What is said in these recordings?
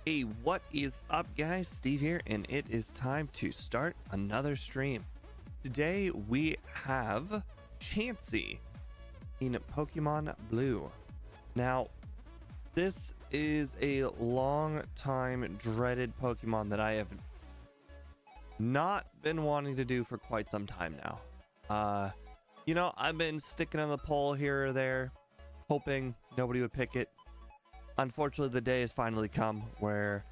Hey, what is up, guys? Steve here, and it is time to start another stream. Today we have Chansey in Pokemon Blue. Now, this is a long time dreaded Pokemon that I have not been wanting to do for quite some time now. I've been sticking on the pole here or there, hoping nobody would pick it. Unfortunately, the day has finally come where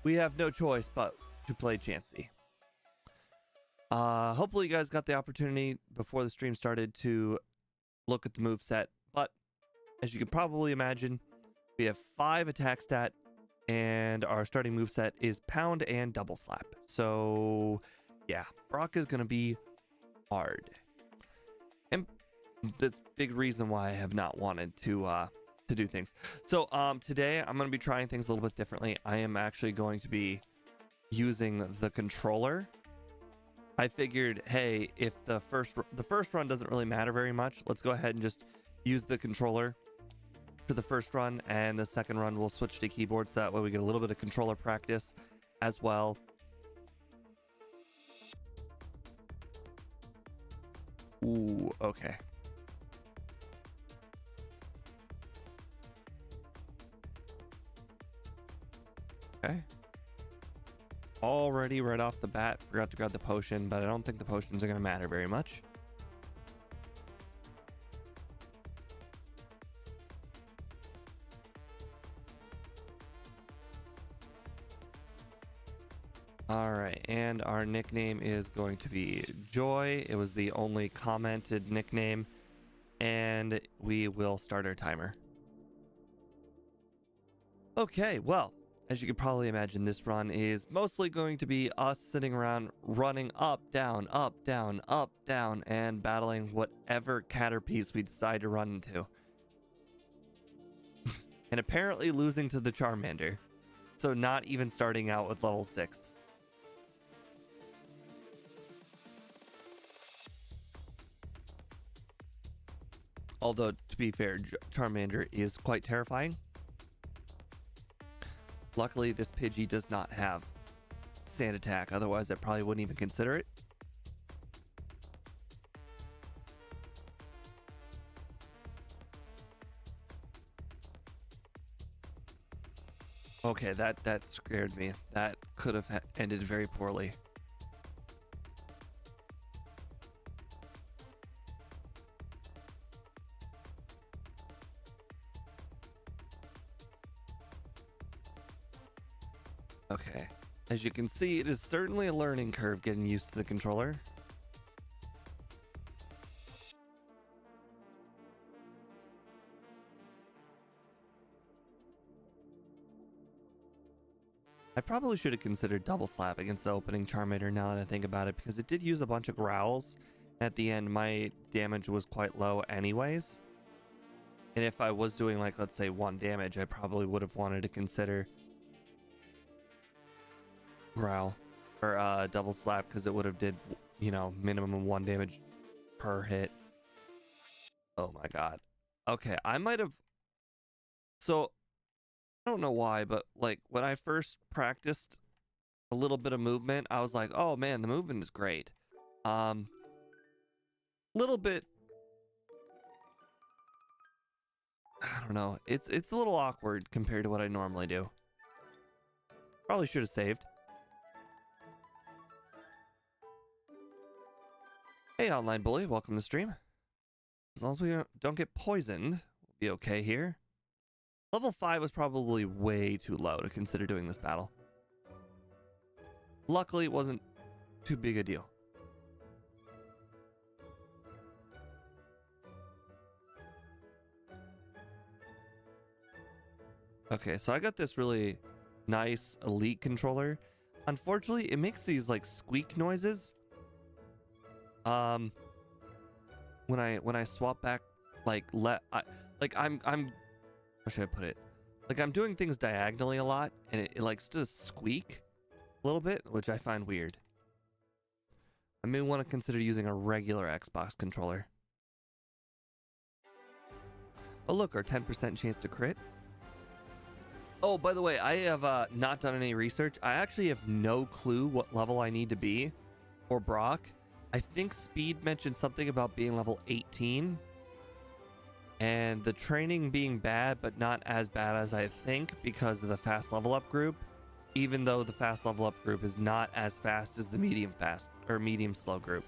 we have no choice but to play Chansey. Hopefully you guys got the opportunity before the stream started to look at the moveset, but as you can probably imagine, we have 5 attack stat and our starting moveset is Pound and Double Slap. So yeah, Brock is going to be hard. And that's a big reason why I have not wanted to do things. So today I'm going to be trying things a little bit differently. I am actually going to be using the controller. I figured, hey, if the first run doesn't really matter very much, let's go ahead and just use the controller for the first run, and the second run we'll switch to keyboard, so that way we get a little bit of controller practice as well. Ooh, okay. Okay. Already right off the bat, forgot to grab the potion, but I don't think the potions are going to matter very much. Alright, and our nickname is going to be Joy. It was the only commented nickname, and we will start our timer. Okay, well, as you can probably imagine, this run is mostly going to be us sitting around running up, down, and battling whatever Caterpies we decide to run into. And apparently losing to the Charmander. So not even starting out with level 6. Although, to be fair, Charmander is quite terrifying. Luckily, this Pidgey does not have Sand Attack, otherwise I probably wouldn't even consider it. Okay, that scared me. That could have ended very poorly. Okay, as you can see, it is certainly a learning curve getting used to the controller. I probably should have considered Double Slap against the opening Charmander now that I think about it, because it did use a bunch of growls. At the end, my damage was quite low anyways. And if I was doing, like, let's say 1 damage, I probably would have wanted to consider Growl or Double Slap, because it would have did, minimum 1 damage per hit. Oh my god. Okay, I might have... So, I don't know why, but like when I first practiced a little bit of movement, I was like, oh man, the movement is great. Little bit... I don't know. It's a little awkward compared to what I normally do. Probably should have saved. Hey, online bully, welcome to stream. As long as we don't get poisoned, we'll be okay here. Level 5 was probably way too low to consider doing this battle. Luckily, it wasn't too big a deal. Okay, so I got this really nice elite controller. Unfortunately, it makes these like squeak noises. When I swap back, I'm how should I put it? Like, I'm doing things diagonally a lot, and it likes to squeak a little bit, which I find weird. I may want to consider using a regular Xbox controller. Oh look, our 10% chance to crit. Oh, by the way, I have not done any research. I actually have no clue what level I need to be for Brock. I think Speed mentioned something about being level 18. And the training being bad, but not as bad as I think because of the fast level up group. Even though the fast level up group is not as fast as the medium fast or medium slow group.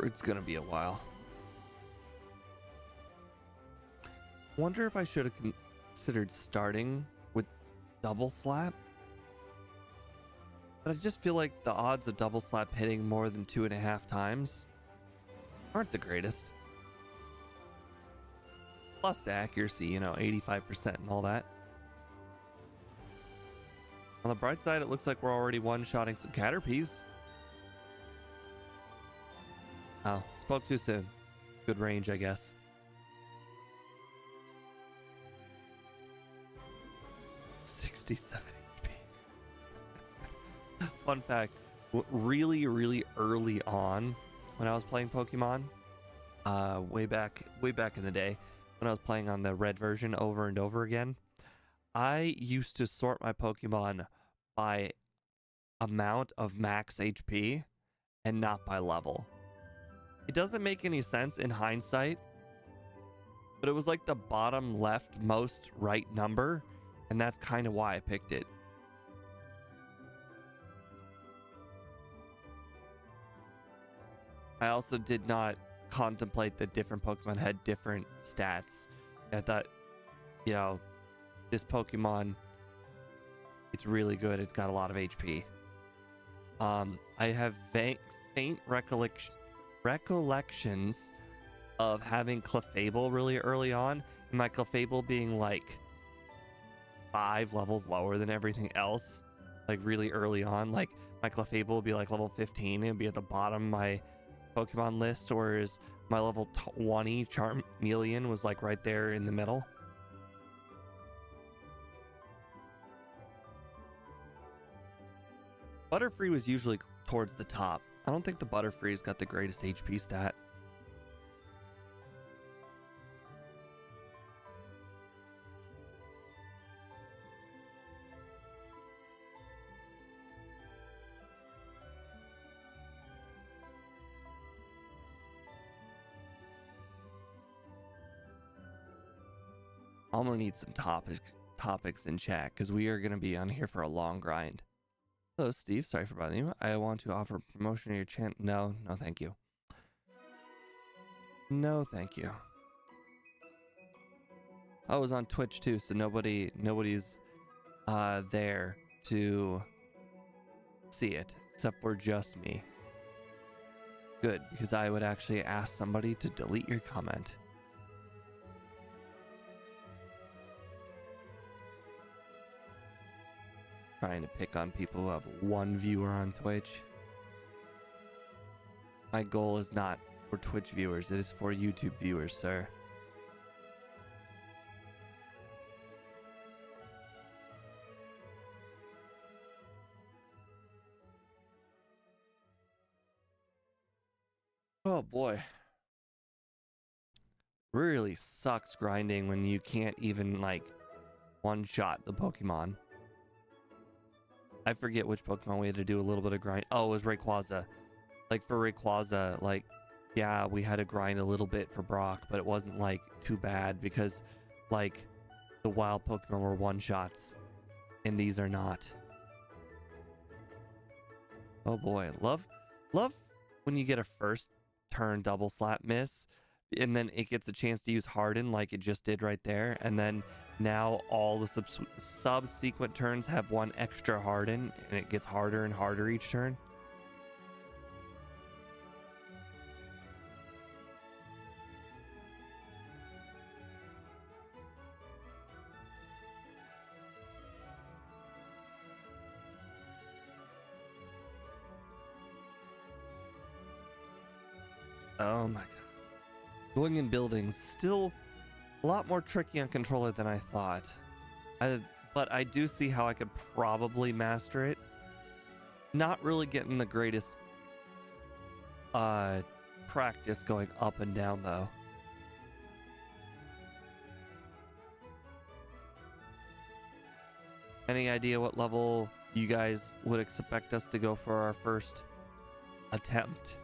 It's gonna be a while. Wonder if I should have considered starting with double slap. But I just feel like the odds of double slap hitting more than 2.5 times aren't the greatest. Plus the accuracy, you know, 85% and all that. On the bright side, it looks like we're already one-shotting some Caterpies. Oh, spoke too soon. Good range, I guess. $67 HP. Fun fact, really early on when I was playing Pokemon, way back in the day, when I was playing on the red version over and over again, I used to sort my Pokemon by amount of max HP and not by level. It doesn't make any sense in hindsight, but it was like the bottom left most right number, and that's kind of why I picked it. I also did not contemplate that different Pokemon had different stats. I thought, you know, this Pokemon, it's really good. It's got a lot of HP. I have faint recollections of having Clefable really early on, and my Clefable being like 5 levels lower than everything else, like really early on. Like my Clefable would be like level 15 and be at the bottom of my Pokemon list, whereas my level 20 Charmeleon was like right there in the middle. Butterfree was usually towards the top. I don't think the Butterfree's got the greatest HP stat. I'm gonna need some topics in chat because we are gonna be on here for a long grind. Hello, Steve. Sorry for bothering you. I want to offer promotion to your channel. No, thank you. No, thank you. I was on Twitch too, so nobody's there to see it except for just me. Good, because I would actually ask somebody to delete your comment. Trying to pick on people who have 1 viewer on Twitch. My goal is not for Twitch viewers, it is for YouTube viewers, sir. Oh boy. Really sucks grinding when you can't even like one-shot the Pokemon. I forget which Pokemon we had to do a little bit of grind. Oh, it was Rayquaza. Like for Rayquaza, like, yeah, we had to grind a little bit for Brock, but it wasn't like too bad because like the wild Pokemon were one-shots and these are not. Oh boy, love when you get a first turn double slap miss and then it gets a chance to use Harden like it just did right there, and then now all the subsequent turns have 1 extra Harden and it gets harder and harder each turn. Oh my god. Going in buildings, still a lot more tricky on controller than I thought. But I do see how I could probably master it. Not really getting the greatest practice going up and down though. Any idea what level you guys would expect us to go for our first attempt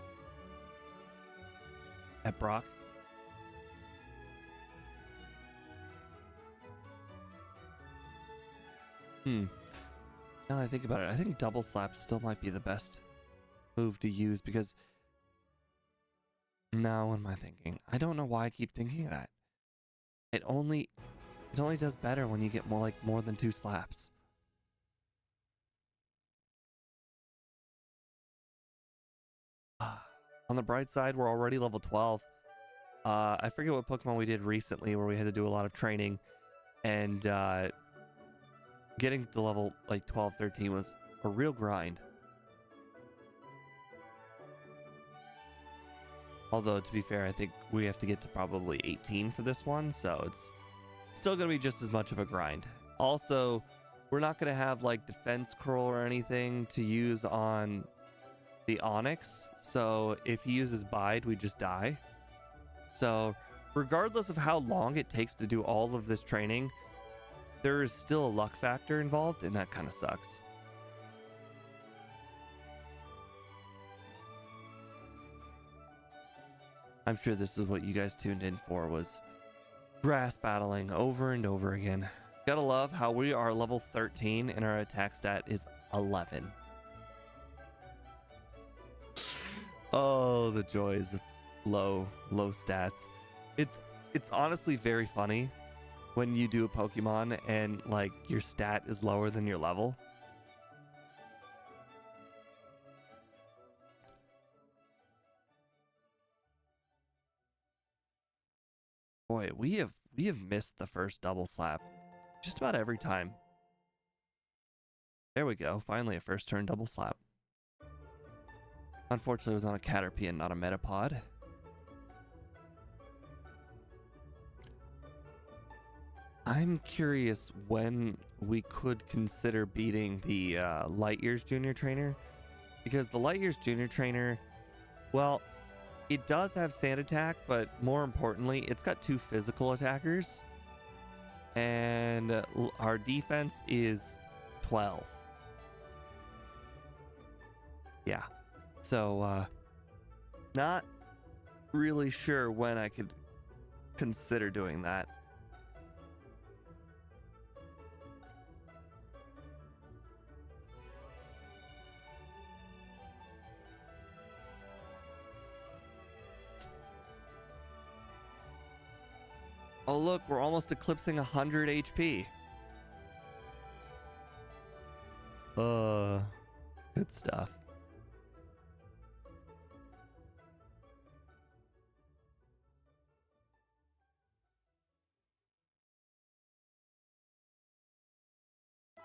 at Brock? Now that I think about it, I think double slap still might be the best move to use because now what am I thinking? I don't know why I keep thinking that. It only does better when you get more than 2 slaps. On the bright side, we're already level 12. I forget what Pokemon we did recently where we had to do a lot of training, and getting to level like 12, 13 was a real grind. Although, to be fair, I think we have to get to probably 18 for this one, so it's still going to be just as much of a grind. Also, we're not going to have like defense curl or anything to use on the Onyx, so if he uses Bide, we just die. So regardless of how long it takes to do all of this training, there is still a luck factor involved, and that kind of sucks. I'm sure this is what you guys tuned in for, was grass battling over and over again. Gotta love how we are level 13 and our attack stat is 11. Oh, the joys of low stats. It's honestly very funny when you do a Pokemon and like your stat is lower than your level. Boy, we have missed the first double slap just about every time. There we go. Finally a first turn double slap. Unfortunately, it was on a Caterpie and not a Metapod. I'm curious when we could consider beating the Light Years Junior Trainer, because the Light Years Junior Trainer, well, it does have Sand Attack, but more importantly, it's got 2 physical attackers, and our defense is 12. Yeah. So, not really sure when I could consider doing that. Oh look, we're almost eclipsing 100 HP. Good stuff.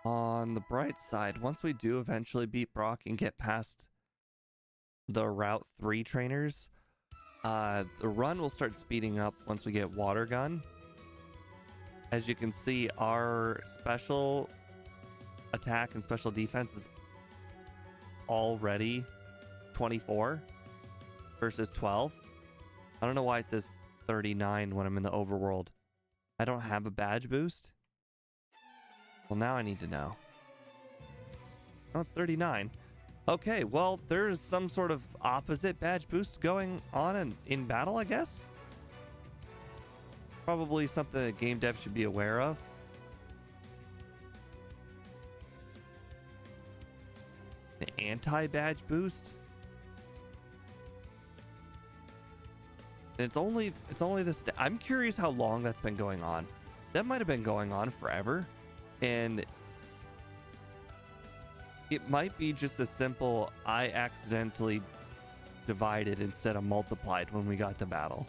On the bright side, once we do eventually beat Brock and get past the Route 3 trainers, the run will start speeding up once we get Water Gun. As you can see, our special attack and special defense is already 24 versus 12. I don't know why it says 39 when I'm in the overworld. I don't have a badge boost. Well, now I need to know. Oh, it's 39. Okay, well, there's some sort of opposite badge boost going on in battle, I guess. Probably something that game dev should be aware of. An anti-badge boost. And it's only this. I'm curious how long that's been going on. That might have been going on forever. And it might be just a simple, I accidentally divided instead of multiplied when we got to battle.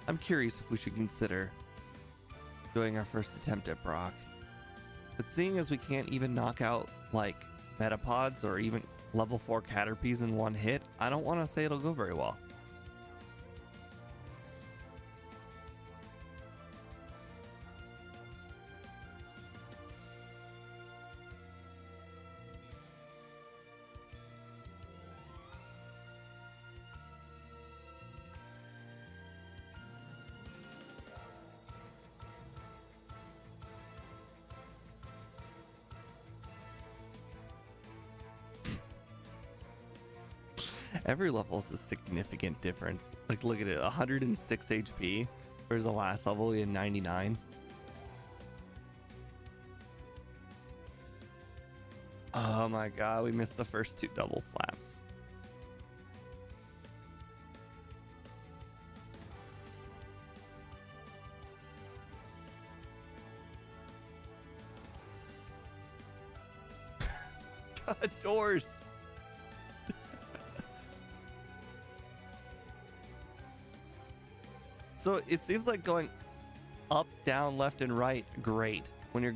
I'm curious if we should consider doing our first attempt at Brock. But seeing as we can't even knock out like metapods or even level 4 Caterpies in one hit, I don't want to say it'll go very well. Every level is a significant difference. Like, look at it, 106 HP. Whereas the last level we had 99. Oh my god, we missed the first 2 double slaps. God, doors. So it seems like going up, down, left, and right, great. When you're,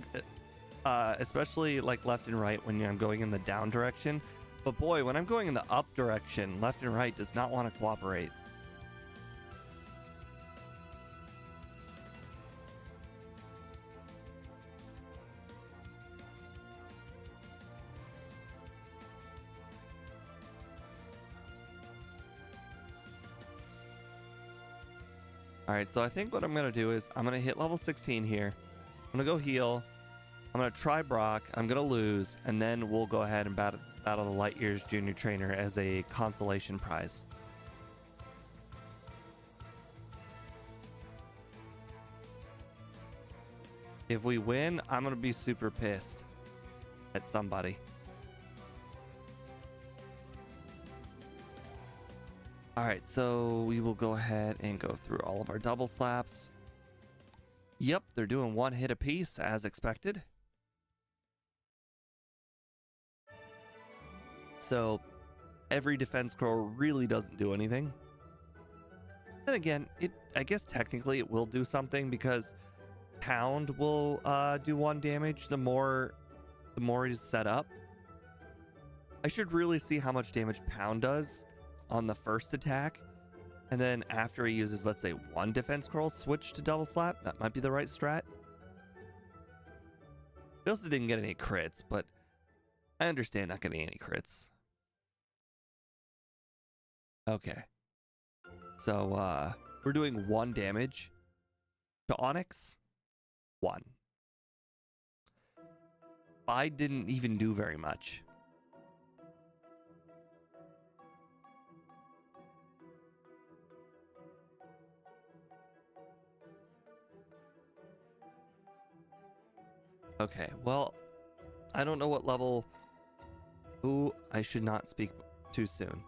especially like left and right when I'm going in the down direction. But boy, when I'm going in the up direction, left and right does not want to cooperate. All right, so I think what I'm going to do is I'm going to hit level 16 here. I'm going to go heal. I'm going to try Brock. I'm going to lose. And then we'll go ahead and battle the Light Years Junior Trainer as a consolation prize. If we win, I'm going to be super pissed at somebody. All right, so we will go ahead and go through all of our double slaps. Yep, they're doing 1 hit apiece as expected. So every defense scroll really doesn't do anything. Then again, I guess technically it will do something because Pound will do 1 damage the more it is set up. I should really see how much damage Pound does on the first attack, and then after he uses, let's say, 1 defense scroll, switch to double slap. That might be the right strat. We also didn't get any crits, but I understand not getting any crits. Okay, so we're doing 1 damage to Onyx. 1. I didn't even do very much. Okay, well, I don't know what level. Ooh, I should not speak too soon.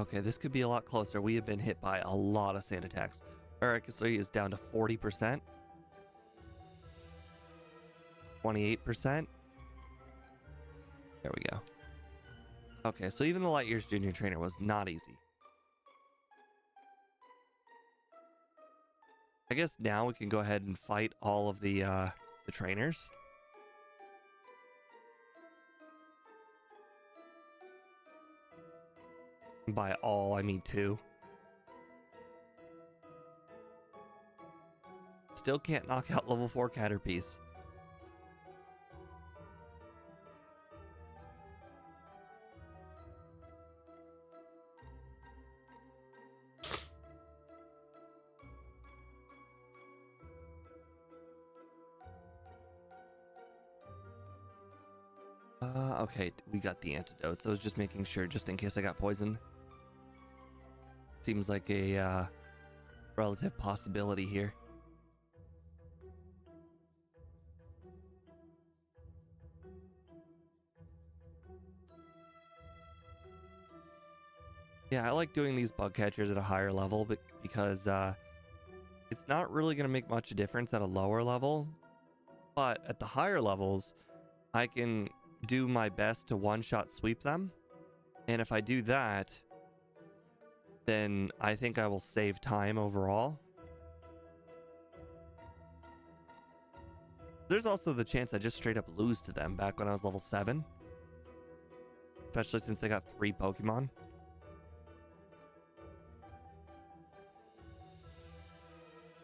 Okay, this could be a lot closer. We have been hit by a lot of sand attacks. Our accuracy is down to 40%. 28%. There we go. Okay, so even the Light Years Junior Trainer was not easy. I guess now we can go ahead and fight all of the trainers. By all, I mean 2. Still can't knock out level 4 Caterpies. Okay, we got the antidotes. I was just making sure, just in case I got poisoned. Seems like a relative possibility here. Yeah, I like doing these bug catchers at a higher level because it's not really going to make much difference at a lower level. But at the higher levels, I can do my best to one-shot sweep them. And if I do that, then I think I will save time overall. There's also the chance I just straight up lose to them back when I was level 7. Especially since they got 3 Pokemon.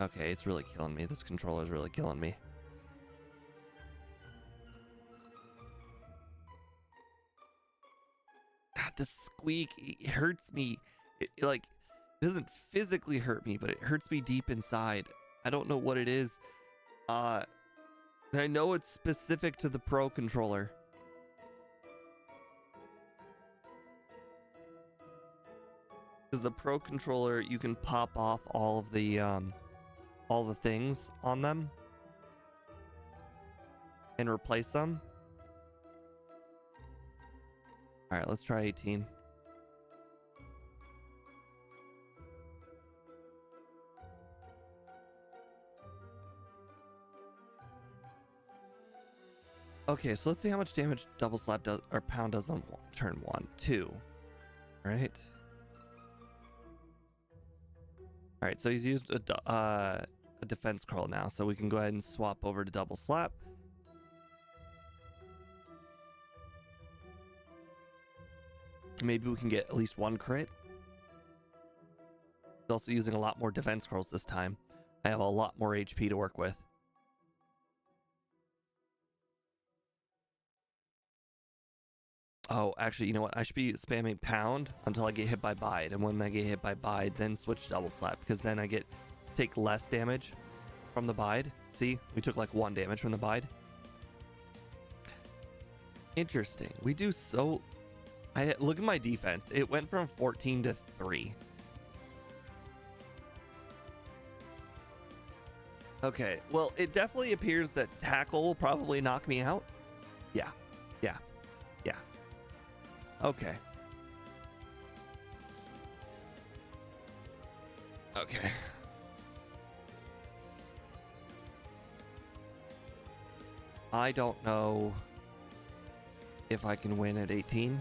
Okay, it's really killing me. This controller is really killing me. God, this squeak, it hurts me. It doesn't physically hurt me, but it hurts me deep inside. I don't know what it is. And I know it's specific to the Pro controller. Because the Pro controller, you can pop off all the things on them and replace them. All right, let's try 18. Okay, so let's see how much damage double slap does or pound does on turn 1. 2. All right. All right, so he's used a defense curl now, so we can go ahead and swap over to double slap. Maybe we can get at least 1 crit. He's also using a lot more defense curls this time. I have a lot more HP to work with. Oh, actually, you know what? I should be spamming pound until I get hit by bide. And when I get hit by bide, then switch double slap. Because then I take less damage from the bide. See? We took like 1 damage from the bide. Interesting. We do so... look at my defense. It went from 14 to 3. Okay. Well, it definitely appears that tackle will probably knock me out. Yeah. Yeah. Yeah. Okay. Okay. I don't know if I can win at 18.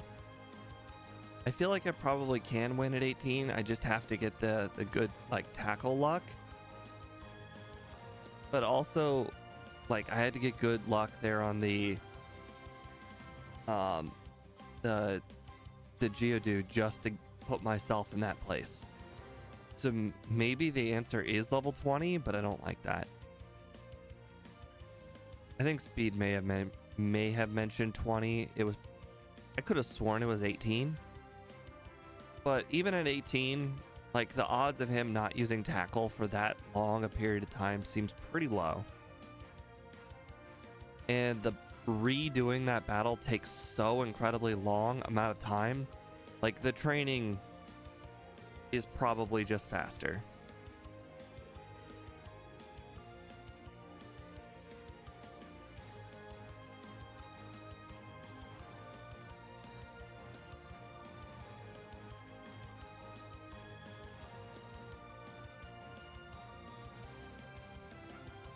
I feel like I probably can win at 18. I just have to get the good like tackle luck. But also, like, I had to get good luck there on the Geodude just to put myself in that place. So maybe the answer is level 20, but I don't like that. I think Speed may have mentioned 20. I could have sworn it was 18. But even at 18, like, the odds of him not using tackle for that long a period of time seems pretty low. And the redoing that battle takes so incredibly long amount of time. Like, the training is probably just faster.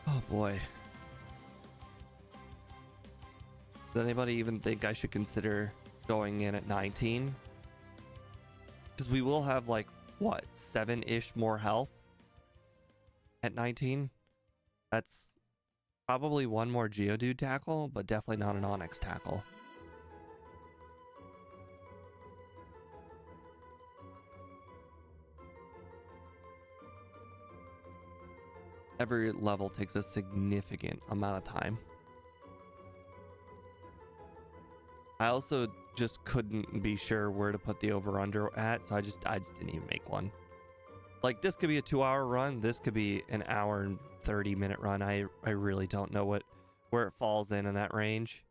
Oh boy. Does anybody even think I should consider going in at 19? Because we will have, like, what, 7-ish more health at 19? That's probably 1 more Geodude tackle, but definitely not an Onyx tackle. Every level takes a significant amount of time. I also just couldn't be sure where to put the over-under at, so I just didn't even make one. Like, this could be a 2-hour run. This could be an hour and 30-minute run. I really don't know where it falls in that range.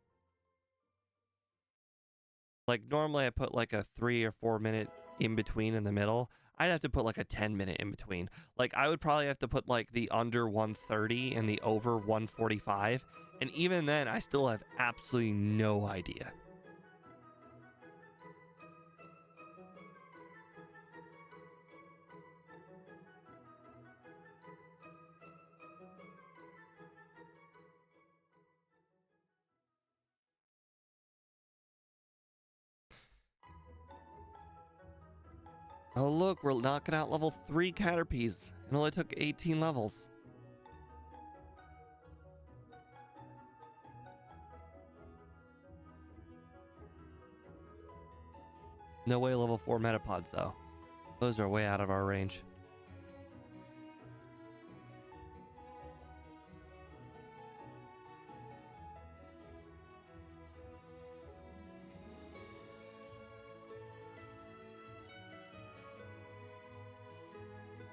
Like, normally I put like a 3 or 4 minute in between in the middle. I'd have to put like a 10-minute in between. Like, I would probably have to put like the under 130 and the over 145. And even then, I still have absolutely no idea. Oh, look, we're knocking out level 3 Caterpies. It only took 18 levels. No way level 4 metapods, though. Those are way out of our range.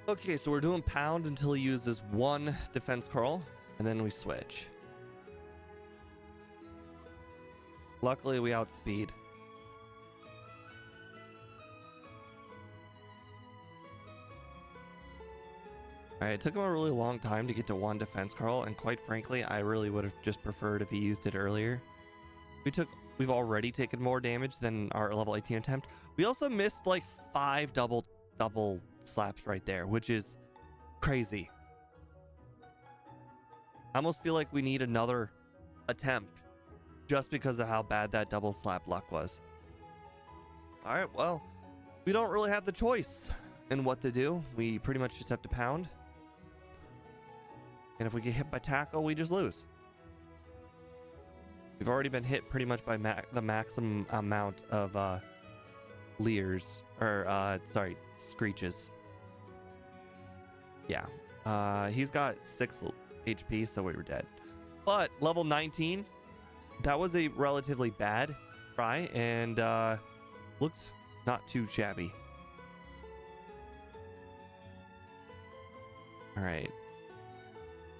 Okay, so we're doing pound until he uses one defense curl, and then we switch. Luckily, we outspeed. Alright, it took him a really long time to get to one defense curl, and quite frankly, I really would have just preferred if he used it earlier. We've already taken more damage than our level 18 attempt. We also missed like 5 double slaps right there, which is crazy. I almost feel like we need another attempt just because of how bad that double slap luck was. Alright, well, we don't really have the choice in what to do. We pretty much just have to pound. And if we get hit by tackle, we just lose. We've already been hit pretty much by the maximum amount of leers, or screeches. Yeah, he's got 6 HP, so we were dead. But level 19, that was a relatively bad try, and looked not too shabby. All right.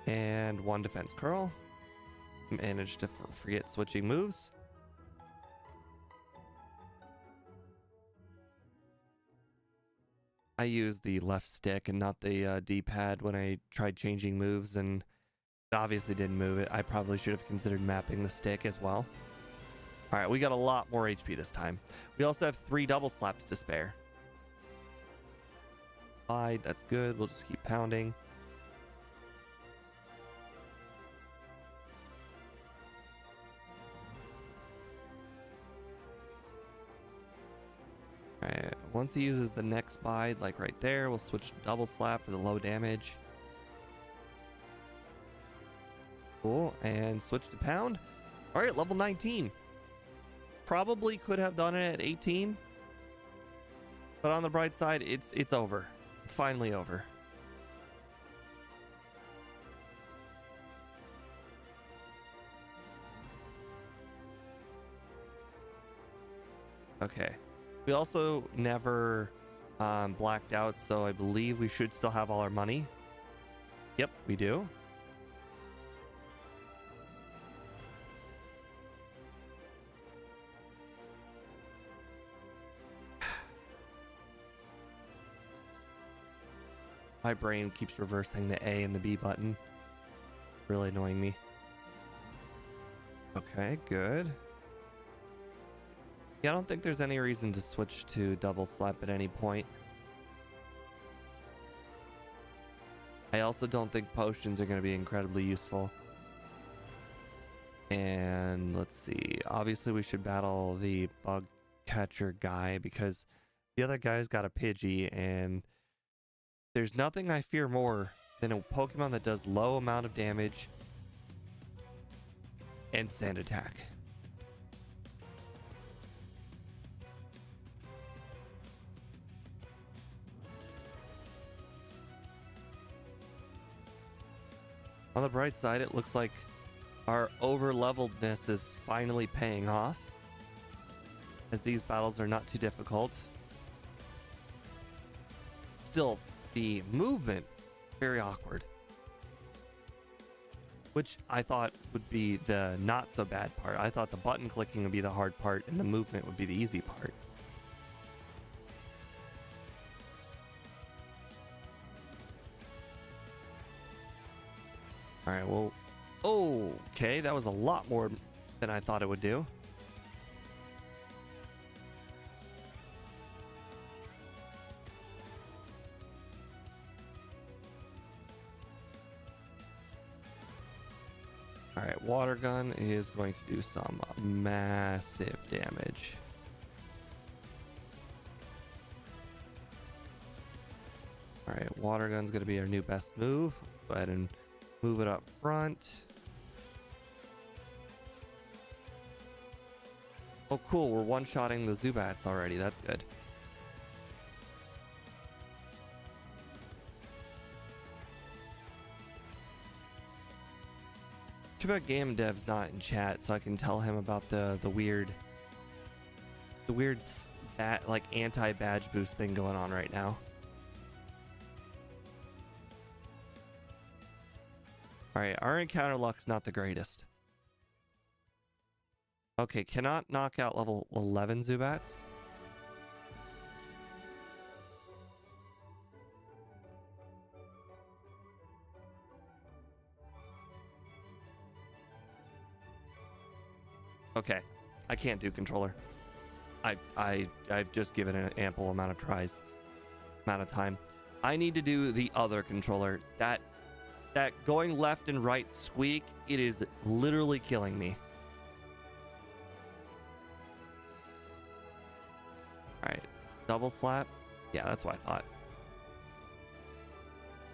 And one defense curl. Managed to forget switching moves. I used the left stick and not the D-pad when I tried changing moves, and it obviously didn't move it. I probably should have considered mapping the stick as well. All right, we got a lot more HP this time. We also have 3 double slaps to spare. Fine, that's good. We'll just keep pounding. Alright, once he uses the next bide, like right there, we'll switch to double slap for the low damage. Cool, and switch to pound. Alright, level 19. Probably could have done it at 18. But on the bright side, it's over. It's finally over. Okay. We also never blacked out, so I believe we should still have all our money. Yep, we do. My brain keeps reversing the A and the B button. Really annoying me. Okay, good. Yeah, I don't think there's any reason to switch to double slap at any point. I also don't think potions are going to be incredibly useful. And let's see. Obviously, we should battle the bug catcher guy because the other guy's got a Pidgey, and there's nothing I fear more than a Pokemon that does low amount of damage and sand attack. On the bright side, it looks like our over-leveledness is finally paying off, as these battles are not too difficult. Still, the movement, very awkward. Which I thought would be the not-so-bad part. I thought the button clicking would be the hard part, and the movement would be the easy part. Alright, well, okay, that was a lot more than I thought it would do. Alright, water gun is going to do some massive damage. Alright, water gun's going to be our new best move. Let's go ahead and move it up front. Oh, cool. We're one-shotting the Zubats already. That's good. Too bad Game Dev's not in chat, so I can tell him about the weird like anti-badge boost thing going on right now. All right, our encounter luck's not the greatest. Okay, cannot knock out level 11 Zubats. Okay, I can't do controller. I've just given an ample amount of time. I need to do the other controller. That going left and right squeak, it is literally killing me. All right, double slap. Yeah, that's what I thought.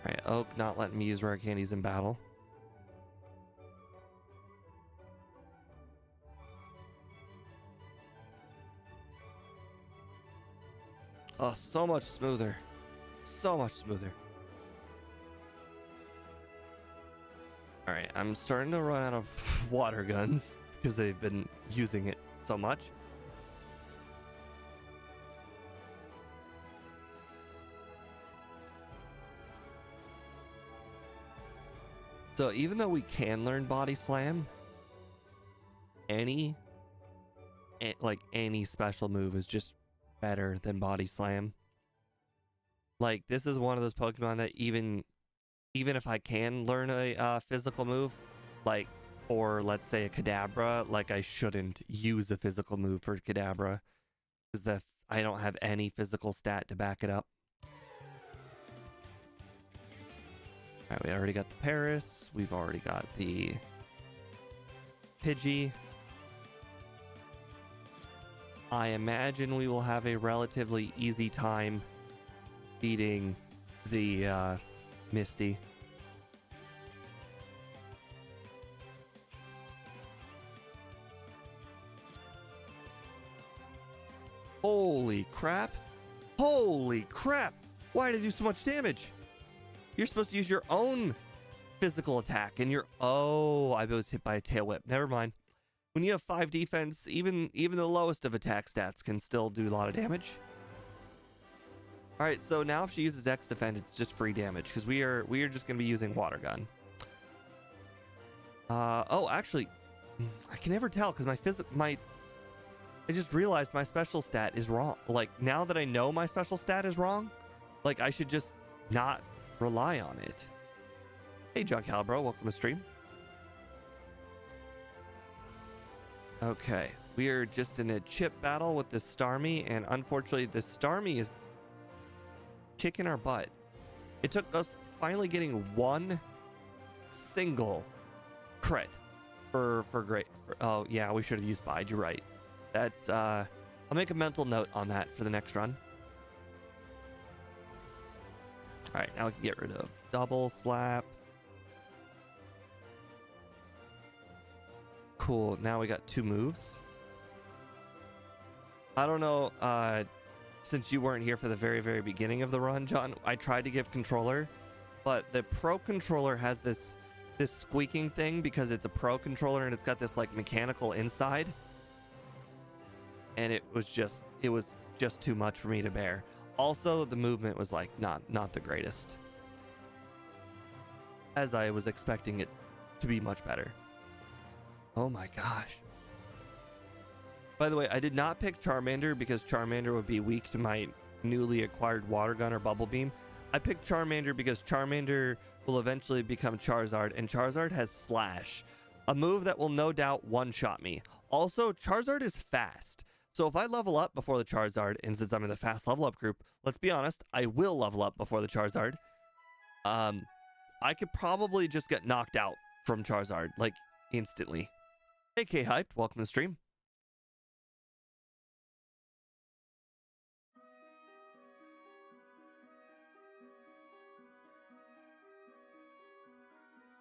All right, Oak not letting me use rare candies in battle. Oh, so much smoother. So much smoother. All right, I'm starting to run out of water guns because they've been using it so much. So even though we can learn body slam, any special move is just better than body slam. Like, this is one of those Pokemon that even if I can learn a physical move, like, or let's say a Kadabra, like, I shouldn't use a physical move for Kadabra because I don't have any physical stat to back it up. All right, we already got the Paris. We've already got the Pidgey. I imagine we will have a relatively easy time beating the Misty. Holy crap. Holy crap. Why did I do so much damage? You're supposed to use your own physical attack and oh, I was hit by a tail whip. Never mind. When you have 5 defense, even the lowest of attack stats can still do a lot of damage. All right, so now if she uses X defense, it's just free damage because we are just going to be using water gun. Oh, actually, I can never tell because I just realized my special stat is wrong. Like, now that I know my special stat is wrong, like, I should just not rely on it. Hey, John Calibro, welcome to stream. Okay, we are just in a chip battle with this Starmie, and unfortunately, this Starmie is kicking our butt. It took us finally getting one single crit for great. Oh yeah, we should have used Bide. You're right. That's I'll make a mental note on that for the next run. All right, now we can get rid of double slap. Cool. Now we got 2 moves. I don't know. Since you weren't here for the very, very beginning of the run, John, I tried to give controller, but the Pro controller has this squeaking thing because it's a Pro controller and it's got this like mechanical inside, and it was just too much for me to bear. Also, the movement was like not the greatest, as I was expecting it to be much better. Oh my gosh. By the way, I did not pick Charmander because Charmander would be weak to my newly acquired Water Gun or Bubble Beam. I picked Charmander because Charmander will eventually become Charizard, and Charizard has Slash, a move that will no doubt one-shot me. Also, Charizard is fast, so if I level up before the Charizard, and since I'm in the fast level up group, let's be honest, I will level up before the Charizard. I could probably just get knocked out from Charizard, like, instantly. Hey, K-Hyped, welcome to the stream.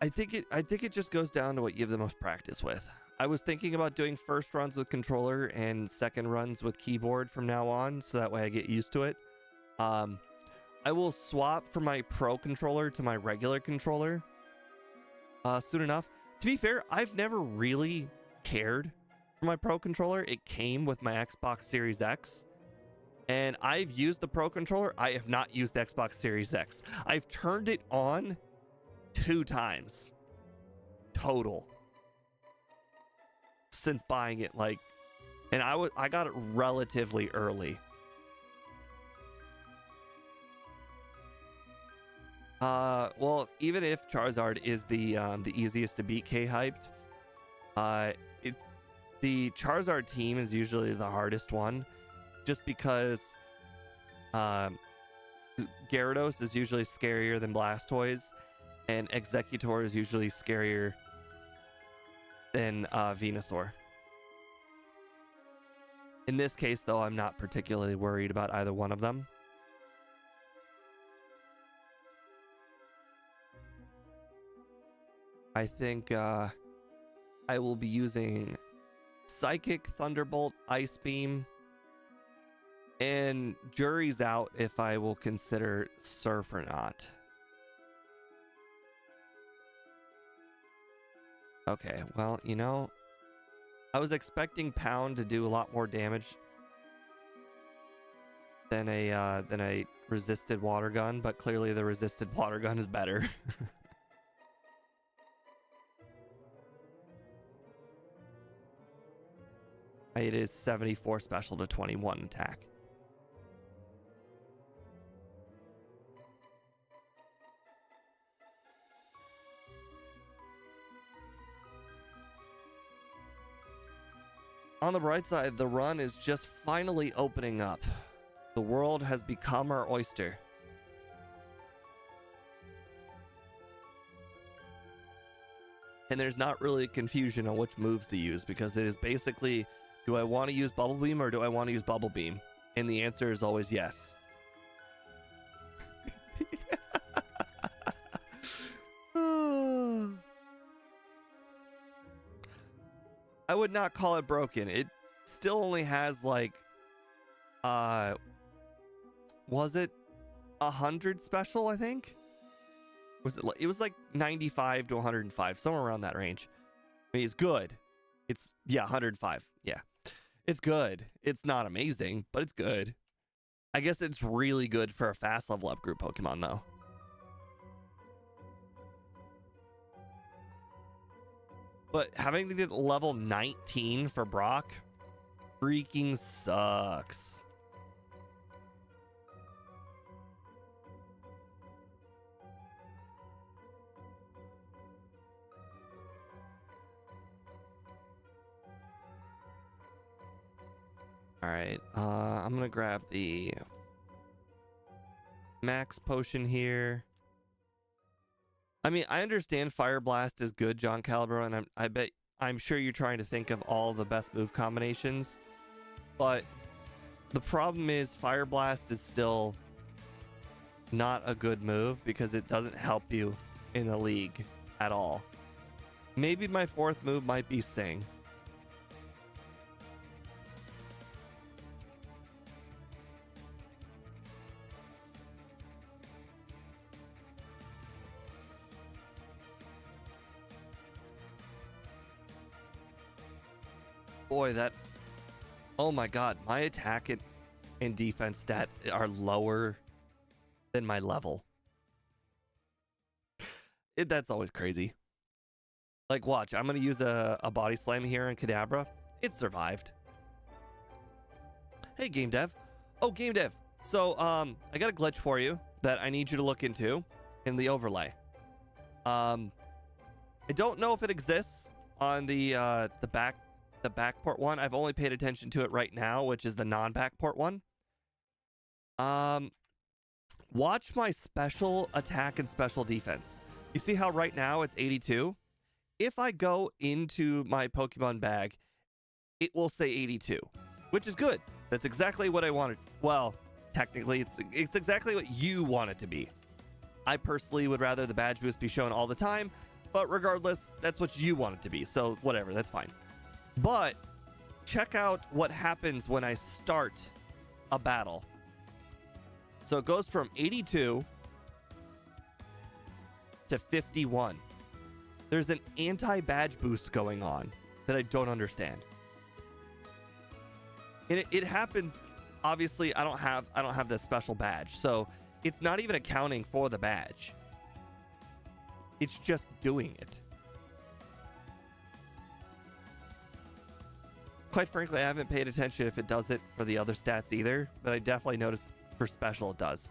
I think it just goes down to what you have the most practice with. I was thinking about doing first runs with controller and second runs with keyboard from now on, so that way I get used to it. I will swap from my Pro controller to my regular controller soon enough. To be fair, I've never really cared for my Pro controller. It came with my Xbox Series X, and I've used the Pro controller. I have not used the Xbox Series X. I've turned it on 2 times total since buying it, like, and I got it relatively early. Well, even if Charizard is the easiest to beat K-hyped, the Charizard team is usually the hardest one, just because Gyarados is usually scarier than Blastoise, and Exeggutor is usually scarier than Venusaur. In this case, though, I'm not particularly worried about either one of them. I think I will be using Psychic, Thunderbolt, Ice Beam, and jury's out if I will consider Surf or not. Okay, well, you know, I was expecting Pound to do a lot more damage than a resisted water gun, but clearly the resisted water gun is better. It is 74 special to 21 attack. On the bright side, the run is just finally opening up. The world has become our oyster. And there's not really confusion on which moves to use, because it is basically, do I want to use Bubble Beam or do I want to use Bubble Beam? And the answer is always yes. I would not call it broken. It still only has like, was it 100 special, I think? Was it? It was like 95 to 105, somewhere around that range. I mean, it's good. It's, yeah, 105. Yeah. It's good. It's not amazing, but it's good. I guess it's really good for a fast level up group Pokemon, though. But having to get level 19 for Brock freaking sucks. All right, I'm gonna grab the max potion here. I mean, I understand Fire Blast is good, John Calibro, and I'm sure you're trying to think of all the best move combinations, but the problem is Fire Blast is still not a good move because it doesn't help you in the league at all. Maybe my 4th move might be Sing. Boy, that... Oh my god, my attack and defense stat are lower than my level. That's always crazy. Like, watch, I'm going to use a body slam here on Kadabra. It survived. Hey, Game Dev. Oh, Game Dev. So, I got a glitch for you that I need you to look into in the overlay. I don't know if it exists on the backport one. I've only paid attention to it right now, which is the non-backport one. Watch my special attack and special defense. You see how right now it's 82? If I go into my Pokemon bag, it will say 82, which is good. That's exactly what I wanted. Well, technically, it's exactly what you want it to be. I personally would rather the badge boost be shown all the time, but regardless, that's what you want it to be. So whatever, that's fine. But check out what happens when I start a battle. So it goes from 82 to 51. There's an anti-badge boost going on that I don't understand. And it happens, obviously, I don't have this special badge, so it's not even accounting for the badge. It's just doing it. Quite frankly, I haven't paid attention if it does it for the other stats either, but I definitely noticed for special it does.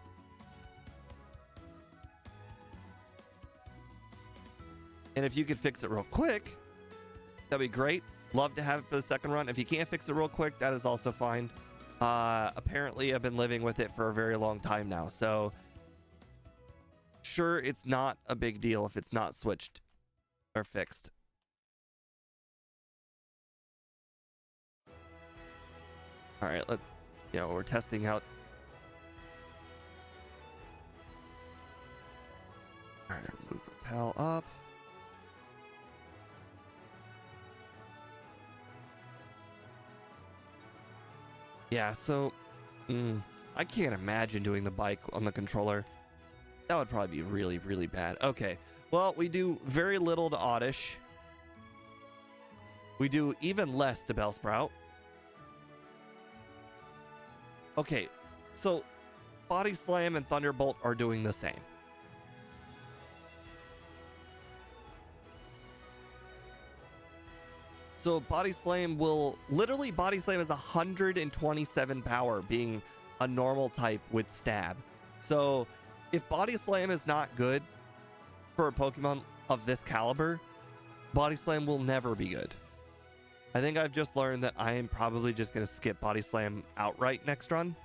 And if you could fix it real quick, that'd be great. Love to have it for the second run. If you can't fix it real quick, that is also fine. Apparently, I've been living with it for a very long time now. So, sure, it's not a big deal if it's not switched or fixed. All right, we're testing out. All right, move repel up. Yeah, so I can't imagine doing the bike on the controller. That would probably be really, really bad. Okay, well, we do very little to Oddish. We do even less to Bellsprout. Okay, so Body Slam and Thunderbolt are doing the same. So Body Slam Body Slam is 127 power, being a normal type with stab. So if Body Slam is not good for a Pokemon of this caliber, Body Slam will never be good. I think I've just learned that I am probably just going to skip Body Slam outright next run.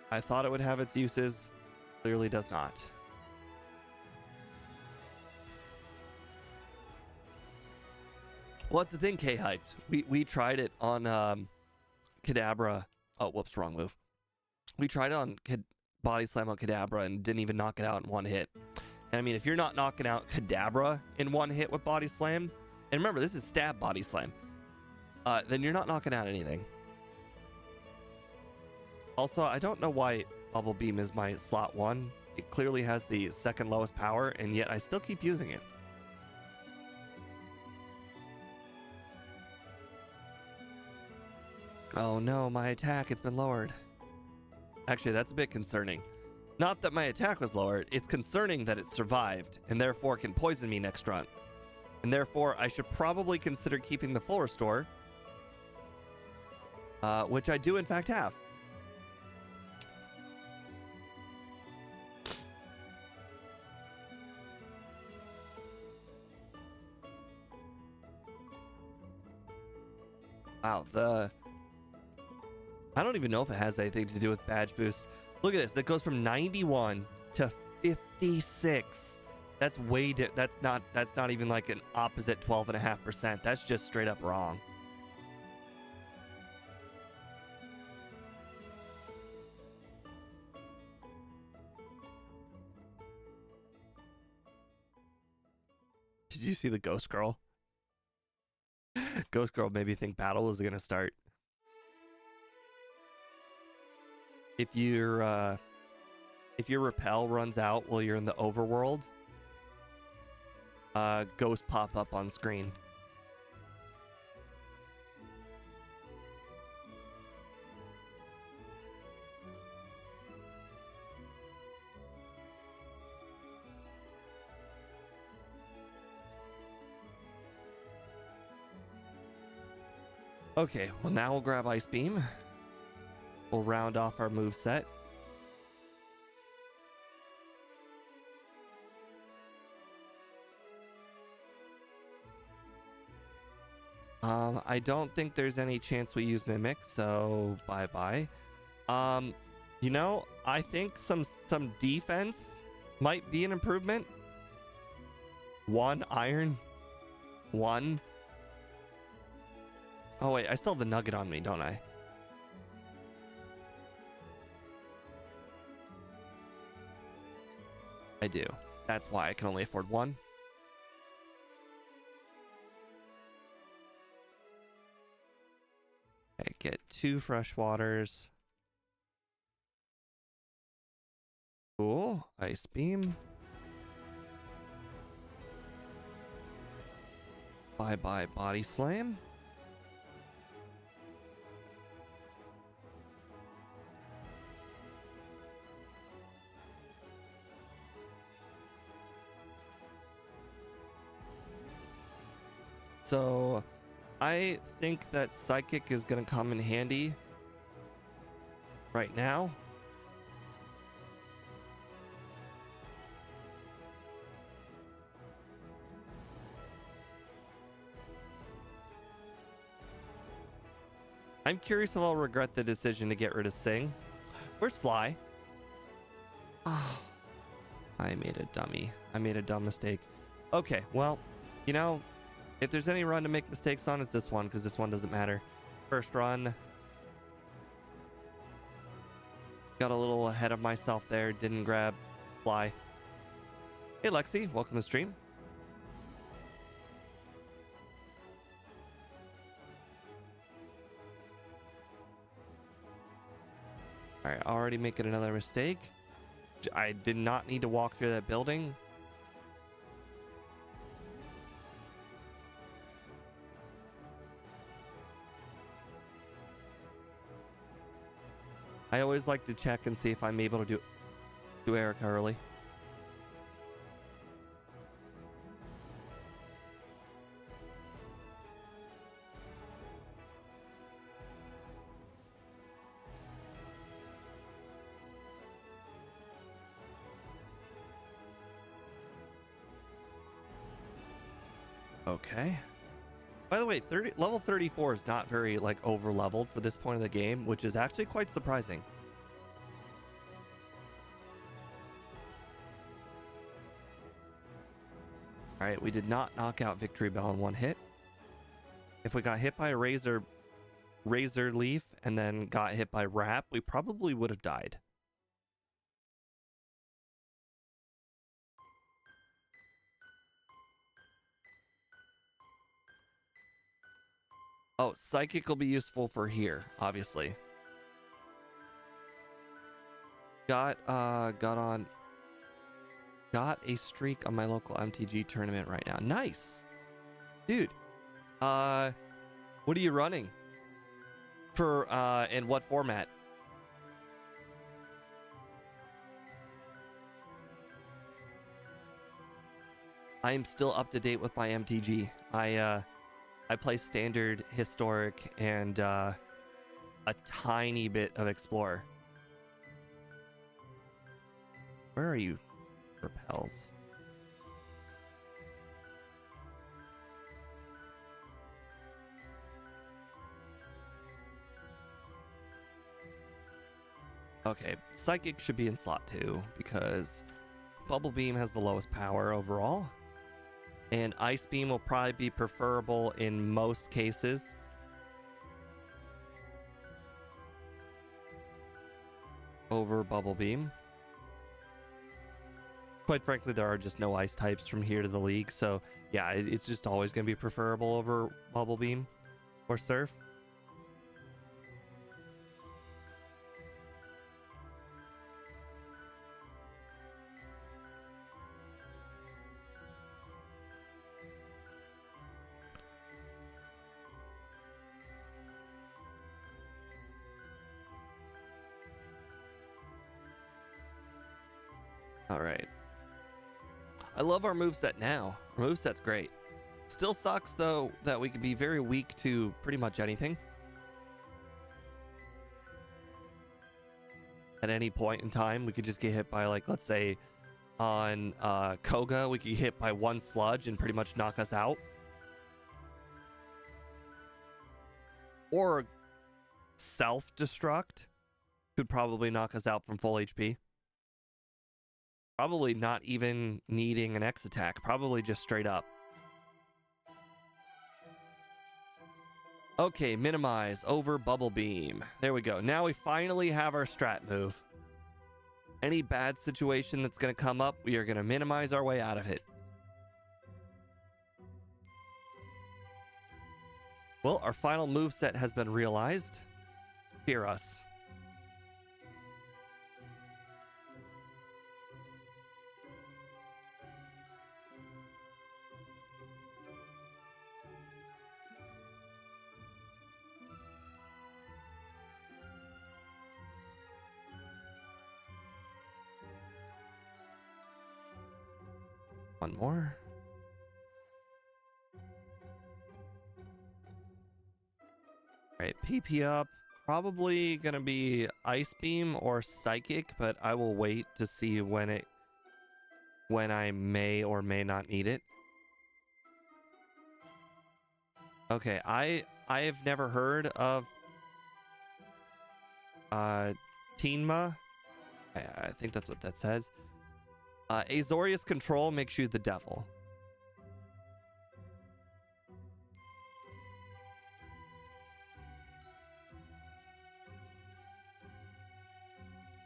I thought it would have its uses. Clearly does not. What's the thing, K-hyped? We tried it on Kadabra. Oh, whoops, wrong move. We tried it on Body Slam on Kadabra and didn't even knock it out in one hit. And I mean, if you're not knocking out Kadabra in one hit with Body Slam, and remember, this is stab Body Slam, then you're not knocking out anything. Also, I don't know why Bubble Beam is my slot 1. It clearly has the second lowest power, and yet I still keep using it. Oh no, my attack, it's been lowered. Actually, that's a bit concerning. Not that my attack was lowered, it's concerning that it survived, and therefore can poison me next run. And therefore, I should probably consider keeping the full restore, which I do in fact have. Wow, I don't even know if it has anything to do with badge boost. Look at this. It goes from 91 to 56. That's way that's not even like an opposite 12.5%. That's just straight up wrong. Did you see the Ghost Girl? Ghost Girl made me think battle was gonna start. If your repel runs out while you're in the overworld, ghosts pop up on screen. Okay, well now we'll grab Ice Beam. We'll round off our moveset. I don't think there's any chance we use Mimic, so bye-bye. You know, I think some defense might be an improvement. 1 iron. 1. Oh wait, I still have the nugget on me, don't I? I do. That's why I can only afford one. Okay, get 2 fresh waters. Cool. Ice beam. Bye-bye body slam. So I think that Psychic is going to come in handy right now. I'm curious if I'll regret the decision to get rid of Sing. Where's Fly? Oh, I made a dummy. I made a dumb mistake. Okay, well, you know, if there's any run to make mistakes on, it's this one, because this one doesn't matter. First run. Got a little ahead of myself there. Didn't grab Fly. Hey, Lexi. Welcome to the stream. All right, already making another mistake. I did not need to walk through that building. I always like to check and see if I'm able to do Erica early. Okay. By the way, level 34 is not very like over leveled for this point of the game, which is actually quite surprising. All right, we did not knock out Victory Bell in one hit. If we got hit by a Razor Leaf and then got hit by Wrap, we probably would have died. Oh, Psychic will be useful for here, obviously. Got a streak on my local MTG tournament right now. Nice. Dude. What are you running? For in what format? I am still up to date with my MTG. I play Standard, Historic, and a tiny bit of Explorer. Where are you, Repels? Okay, Psychic should be in slot 2 because Bubble Beam has the lowest power overall. And Ice Beam will probably be preferable in most cases. Over Bubble Beam. Quite frankly, there are just no ice types from here to the league. So yeah, it's just always going to be preferable over Bubble Beam or Surf. All right. I love our moveset now. Our moveset's great. Still sucks, though, that we can be very weak to pretty much anything. At any point in time, we could just get hit by, like, let's say, on Koga, we could get hit by one sludge and pretty much knock us out. Or self-destruct could probably knock us out from full HP. Probably not even needing an X attack. Probably just straight up. Okay, minimize over Bubble Beam. There we go. Now we finally have our strat move. Any bad situation that's going to come up, we are going to minimize our way out of it. Well, our final moveset has been realized. Fear us. One more. All right, PP up. Probably gonna be Ice Beam or Psychic, but I will wait to see when I may or may not need it. Okay, I have never heard of Teenma. I think that's what that says. Azorius Control makes you the devil.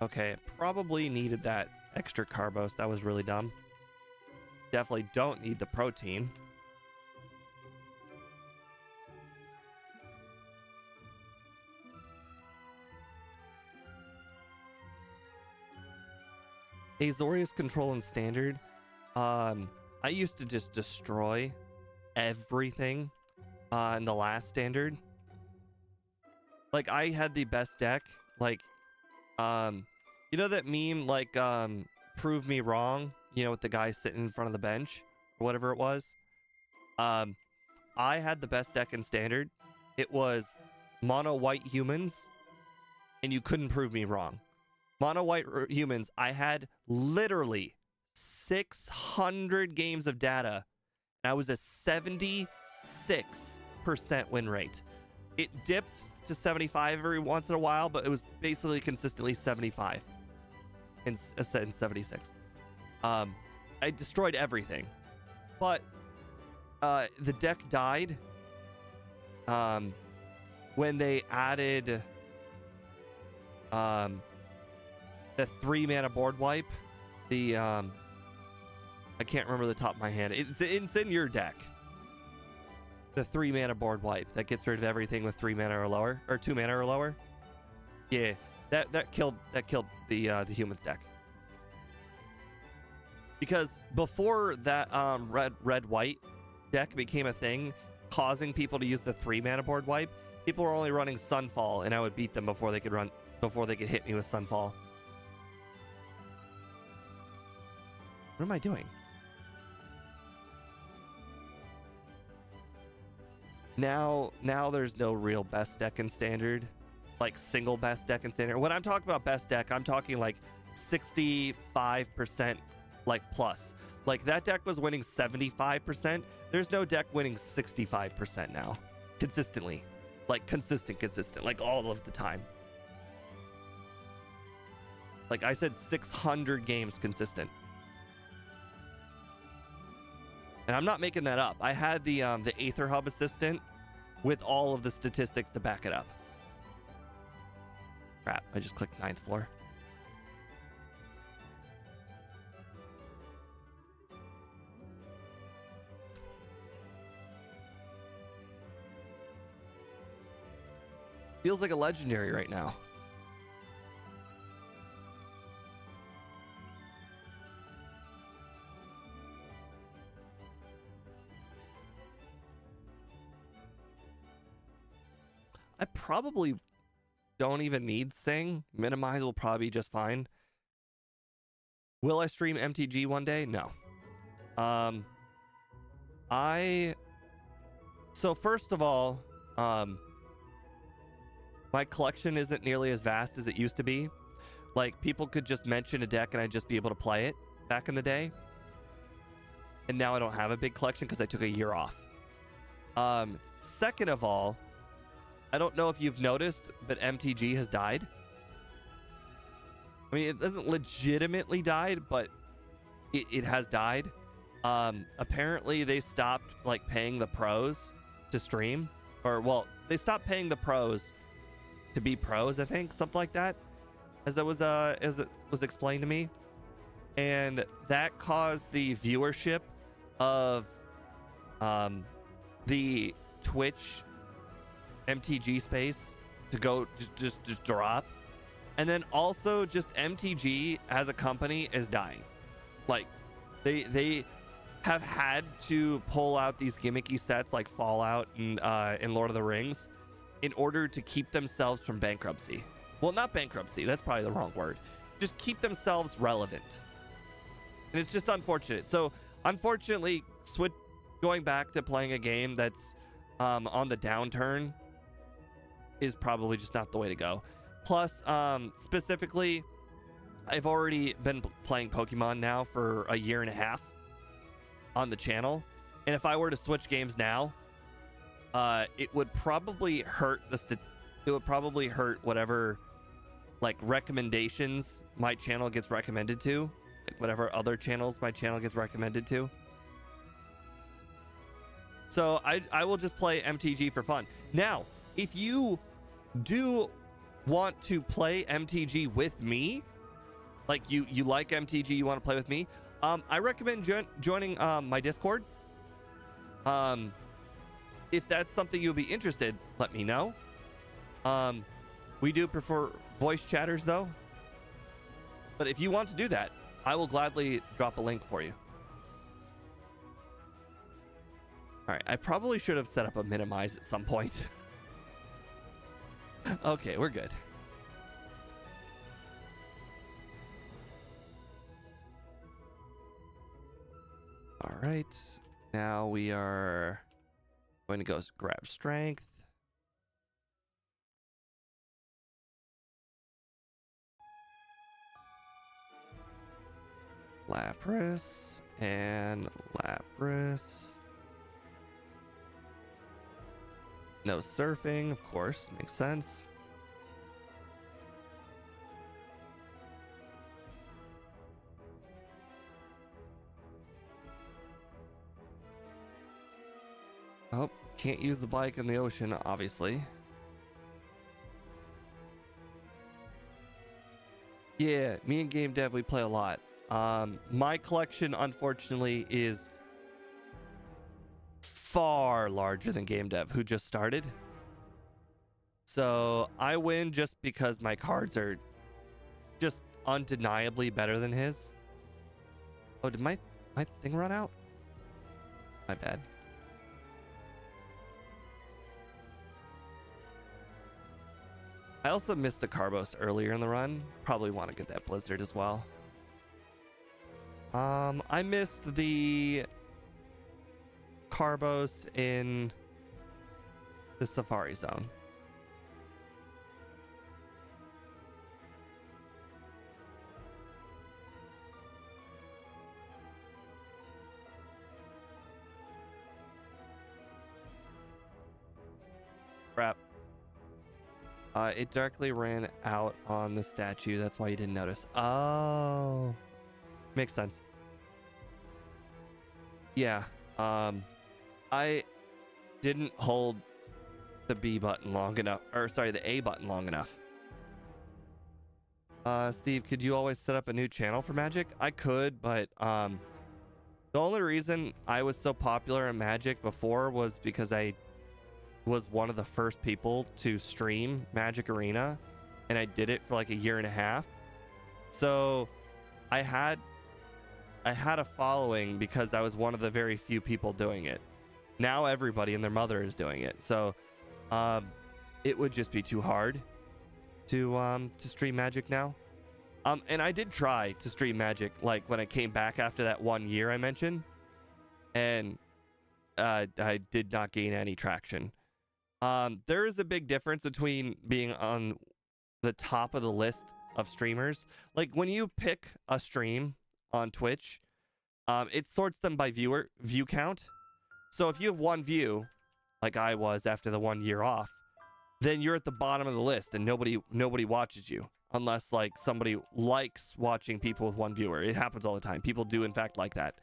Okay, probably needed that extra Carbos. That was really dumb. Definitely don't need the protein. Azorius Control in Standard. I used to just destroy everything in the last Standard. Like, I had the best deck. Like, you know that meme, like, prove me wrong, you know, with the guy sitting in front of the bench or whatever it was. I had the best deck in Standard. It was mono white humans, and you couldn't prove me wrong. Mono white humans, I had literally 600 games of data, and I was a 76% win rate. It dipped to 75 every once in a while, but it was basically consistently 75 and 76. I destroyed everything, but the deck died when they added the 3-mana board wipe. The I can't remember the top of my hand. It's in your deck. The 3-mana board wipe that gets rid of everything with 3 mana or lower, or 2 mana or lower. Yeah, that killed the humans deck. Because before that red white deck became a thing, causing people to use the 3-mana board wipe, people were only running Sunfall, and I would beat them before they could hit me with Sunfall. What am I doing? Now there's no real best deck in Standard, like single best deck in Standard. When I'm talking about best deck, I'm talking like 65% like plus. Like that deck was winning 75%. There's no deck winning 65% now, consistently, like consistent, like all of the time. Like I said, 600 games consistent. And I'm not making that up. I had the Aether Hub Assistant with all of the statistics to back it up. Crap, I just clicked 9th floor. Feels like a legendary right now. I probably don't even need Sing. Minimize will probably be just fine. Will I stream MTG one day? No. So first of all, my collection isn't nearly as vast as it used to be. Like, people could just mention a deck and I'd just be able to play it back in the day. And now I don't have a big collection because I took a year off. Second of all, I don't know if you've noticed, but MTG has died. I mean, it doesn't legitimately died, but it has died. Apparently they stopped like paying the pros to stream, or well, they stopped paying the pros to be pros, I think, something like that. as it was explained to me, and that caused the viewership of the Twitch MTG space to go just drop. And then also just MTG as a company is dying. Like they have had to pull out these gimmicky sets like Fallout and in Lord of the Rings in order to keep themselves from bankruptcy. Well, not bankruptcy, that's probably the wrong word. Just keep themselves relevant. And it's just unfortunate. So unfortunately, going back to playing a game that's on the downturn is probably just not the way to go. Plus, specifically, I've already been playing Pokemon now for a year and a half on the channel. And if I were to switch games now, it would probably hurt it would probably hurt whatever like recommendations my channel gets recommended to, like whatever other channels my channel gets recommended to. So I will just play MTG for fun. Now, if you do want to play MTG with me, like you like MTG, you want to play with me, I recommend joining my Discord. If that's something you'll be interested, let me know. We do prefer voice chatters though, but if you want to do that, I will gladly drop a link for you. All right, I probably should have set up a minimize at some point. Okay, we're good. All right, now we are going to go grab strength. Lapras and Lapras. No surfing, of course, makes sense. Oh, can't use the bike in the ocean, obviously. Yeah, me and Game Dev, we play a lot. My collection, unfortunately, is far larger than Game Dev, who just started. So I win just because my cards are just undeniably better than his. Oh, did my thing run out? My bad. I also missed a Carbos earlier in the run. Probably want to get that Blizzard as well. I missed the Carbos in the Safari Zone. Crap. It directly ran out on the statue. That's why you didn't notice. Oh. Makes sense. Yeah. I didn't hold the B button long enough. Or sorry, the A button long enough. Steve, could you always set up a new channel for Magic? I could, but the only reason I was so popular in Magic before was because I was one of the first people to stream Magic Arena, and I did it for like a year and a half. So I had a following because I was one of the very few people doing it. Now everybody and their mother is doing it. So it would just be too hard to stream Magic now. And I did try to stream Magic like when I came back after that 1 year I mentioned, and I did not gain any traction. There is a big difference between being on the top of the list of streamers. Like when you pick a stream on Twitch, it sorts them by view count. So if you have one view, like I was after the 1 year off, then you're at the bottom of the list and nobody watches you unless like somebody likes watching people with one viewer. It happens all the time. People do in fact like that.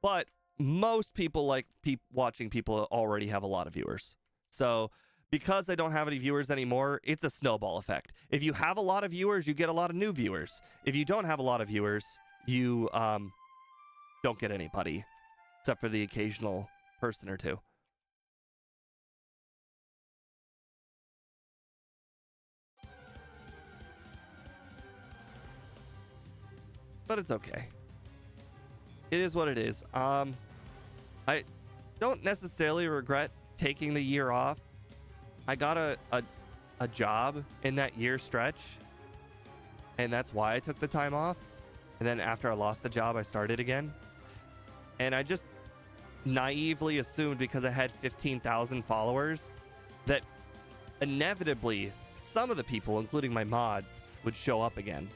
But most people like watching people already have a lot of viewers. So because I don't have any viewers anymore, it's a snowball effect. If you have a lot of viewers, you get a lot of new viewers. If you don't have a lot of viewers, you don't get anybody, except for the occasional person or two. But it's okay. It is what it is. I don't necessarily regret taking the year off. I got a job in that year stretch, and that's why I took the time off. And then after I lost the job, I started again. And I just naively assumed, because I had 15,000 followers, that inevitably some of the people, including my mods, would show up again.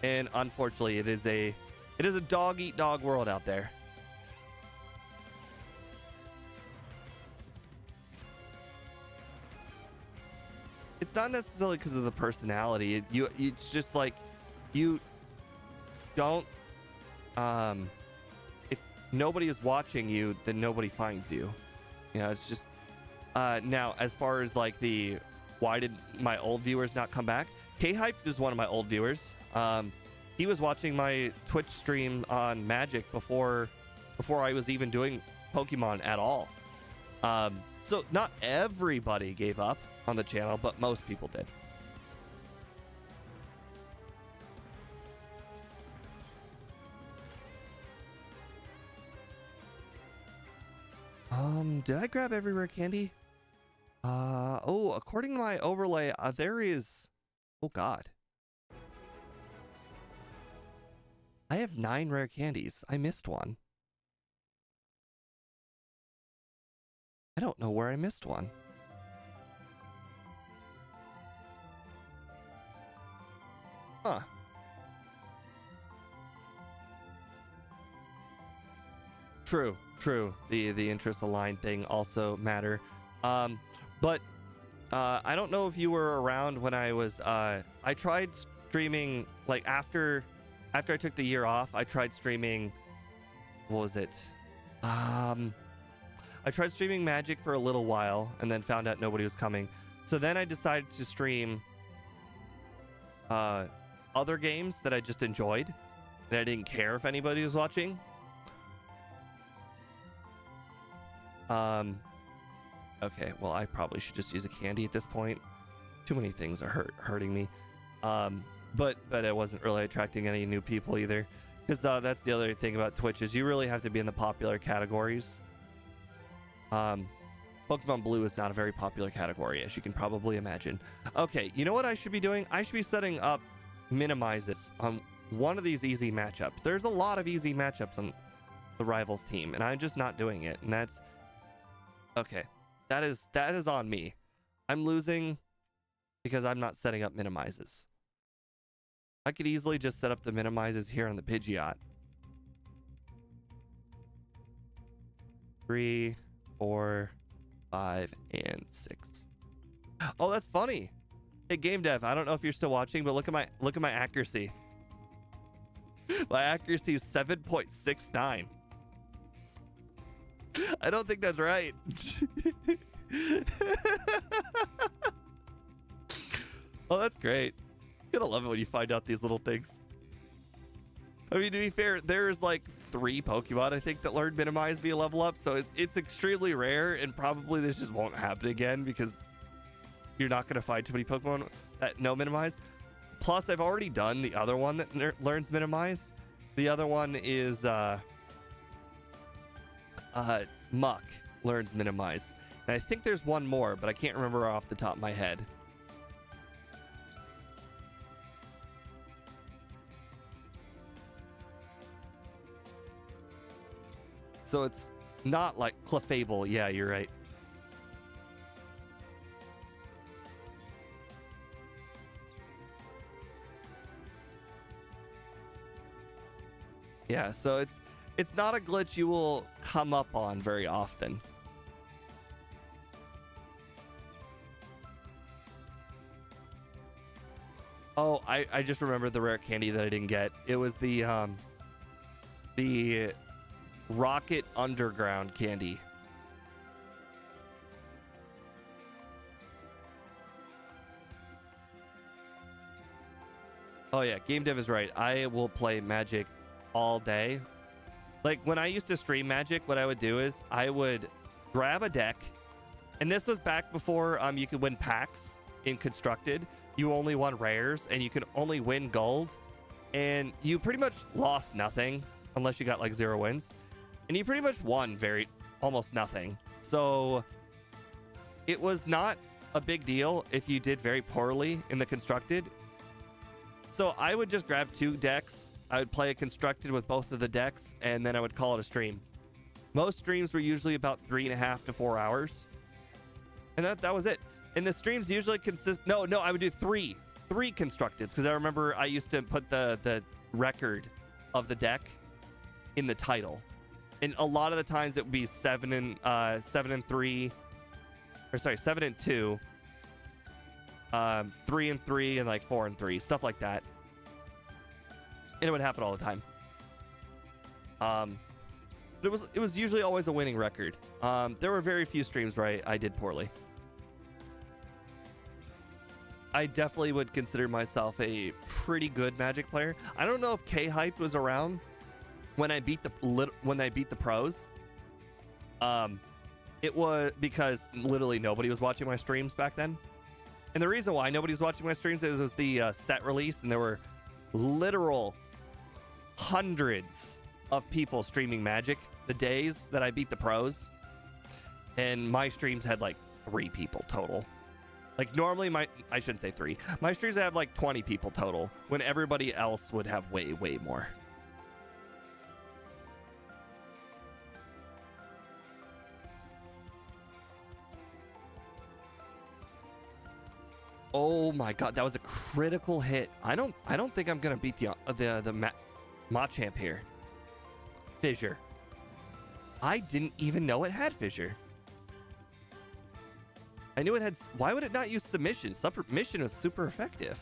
And unfortunately, it is a dog eat dog world out there. It's not necessarily because of the personality. It's just like you don't. If nobody is watching you, then nobody finds you. You know, it's just. Now, as far as like the why did my old viewers not come back? K-Hype is one of my old viewers. He was watching my Twitch stream on Magic before I was even doing Pokemon at all. So not everybody gave up on the channel, but most people did. Did I grab every rare candy? Oh, according to my overlay, there is... Oh, God. I have 9 rare candies. I missed one. I don't know where I missed one. Huh. True. The interest aligned thing also matter. But I don't know if you were around when I was I tried streaming like after I took the year off. I tried streaming, what was it? I tried streaming Magic for a little while and then found out nobody was coming. So then I decided to stream other games that I just enjoyed and I didn't care if anybody was watching. Okay, well, I probably should just use a candy at this point. Too many things are hurting me. But it wasn't really attracting any new people either. Because that's the other thing about Twitch is you really have to be in the popular categories. Pokemon Blue is not a very popular category, as you can probably imagine. Okay, you know what I should be doing? I should be setting up minimizes on one of these easy matchups. There's a lot of easy matchups on the Rivals team, and I'm just not doing it. And that's... Okay, that is on me. I'm losing because I'm not setting up minimizes. I could easily just set up the minimizes here on the Pidgeot. 3, 4, 5, and 6. Oh, that's funny. Hey, Game Dev, I don't know if you're still watching, but look at my accuracy. My accuracy is 7.69. I don't think that's right. Oh, that's great. You're gonna love it when you find out these little things. I mean, to be fair, there's like 3 Pokemon, I think, that learned Minimize via level up, so it's extremely rare, and probably this just won't happen again because you're not gonna find too many Pokemon that know Minimize. Plus, I've already done the other one that learns Minimize. The other one is Muck learns Minimize. And I think there's one more, but I can't remember off the top of my head. So it's not like Clefable. Yeah, you're right. Yeah, so it's not a glitch you will come up on very often. Oh, I just remembered the rare candy that I didn't get. It was the Rocket Underground candy. Oh yeah, Game Dev is right. I will play Magic all day. Like when I used to stream Magic, what I would do is I would grab a deck, and this was back before you could win packs in Constructed. You only won rares, and you could only win gold, and you pretty much lost nothing unless you got like 0 wins, and you pretty much won almost nothing. So it was not a big deal if you did very poorly in the Constructed. So I would just grab 2 decks. I would play a Constructed with both of the decks, and then I would call it a stream. Most streams were usually about 3.5 to 4 hours, and that was it. And the streams usually consist. No, I would do three Constructeds, because I remember I used to put the record of the deck in the title, and a lot of the times it would be 7 and 3, or sorry, 7 and 2. 3 and 3, and like 4 and 3, stuff like that. And it would happen all the time. But it was usually always a winning record. There were very few streams where I did poorly. I definitely would consider myself a pretty good Magic player. I don't know if K-Hype was around when I beat the pros. It was because literally nobody was watching my streams back then. And the reason why nobody was watching my streams is it was the set release, and there were literal hundreds of people streaming Magic the days that I beat the pros. And my streams had like 3 people total. Like normally I shouldn't say 3. My streams have like 20 people total, when everybody else would have way, way more. Oh my god, that was a critical hit. I don't think I'm gonna beat the Machamp here. Fissure. I didn't even know it had Fissure. I knew it had. Why would it not use Submission? Submission was super effective.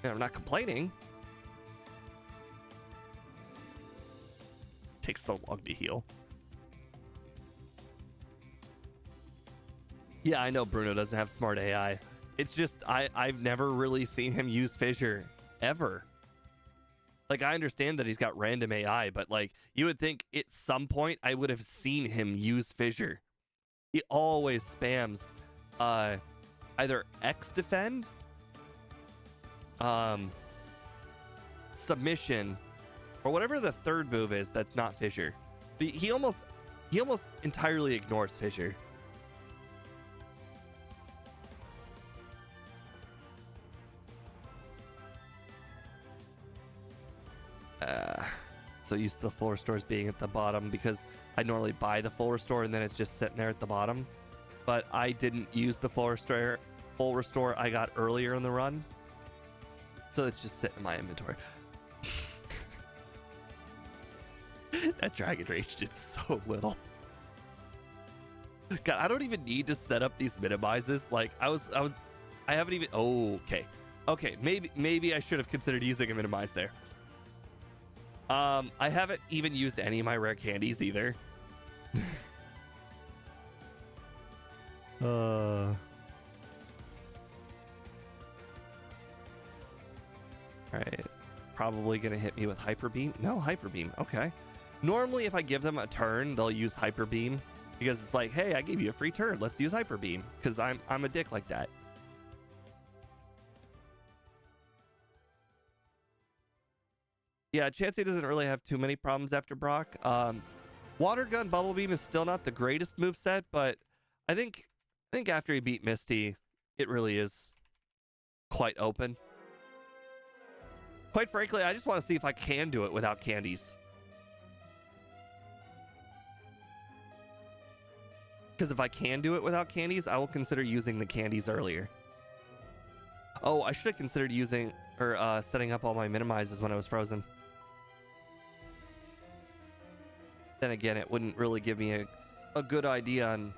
And I'm not complaining. It takes so long to heal. Yeah, I know Bruno doesn't have smart AI. It's just I've never really seen him use Fissure ever. Like, I understand that he's got random AI, but like you would think at some point I would have seen him use Fissure. He always spams either X defend, submission, or whatever the third move is that's not Fissure. He almost entirely ignores Fissure. So used to the full restores being at the bottom, because I normally buy the full restore and then it's just sitting there at the bottom. But I didn't use the full restore I got earlier in the run, so it's just sitting in my inventory. That Dragon Rage did so little. God, I don't even need to set up these minimizes. Like I haven't even. Oh, okay. Maybe I should have considered using a minimize there. I haven't even used any of my rare candies either. All right. Probably gonna hit me with Hyper Beam. No, Hyper Beam. Okay. Normally, if I give them a turn, they'll use Hyper Beam, because it's like, hey, I gave you a free turn. Let's use Hyper Beam, because I'm a dick like that. Yeah, Chansey doesn't really have too many problems after Brock. Water Gun Bubble Beam is still not the greatest moveset, but I think after he beat Misty, it really is quite open. Quite frankly, I just want to see if I can do it without candies. Because if I can do it without candies, I will consider using the candies earlier. Oh, I should have considered using or setting up all my minimizes when I was frozen. Then again, it wouldn't really give me a good idea on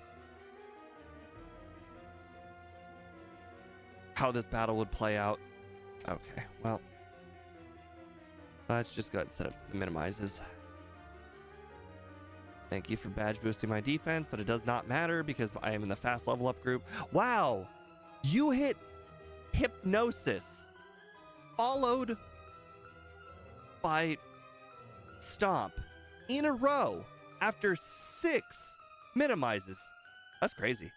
how this battle would play out. Okay, well, let's just go ahead and set up the minimizes. Thank you for badge boosting my defense, but it does not matter because I am in the fast level up group. Wow, you hit Hypnosis followed by Stomp in a row after 6 minimizes. That's crazy.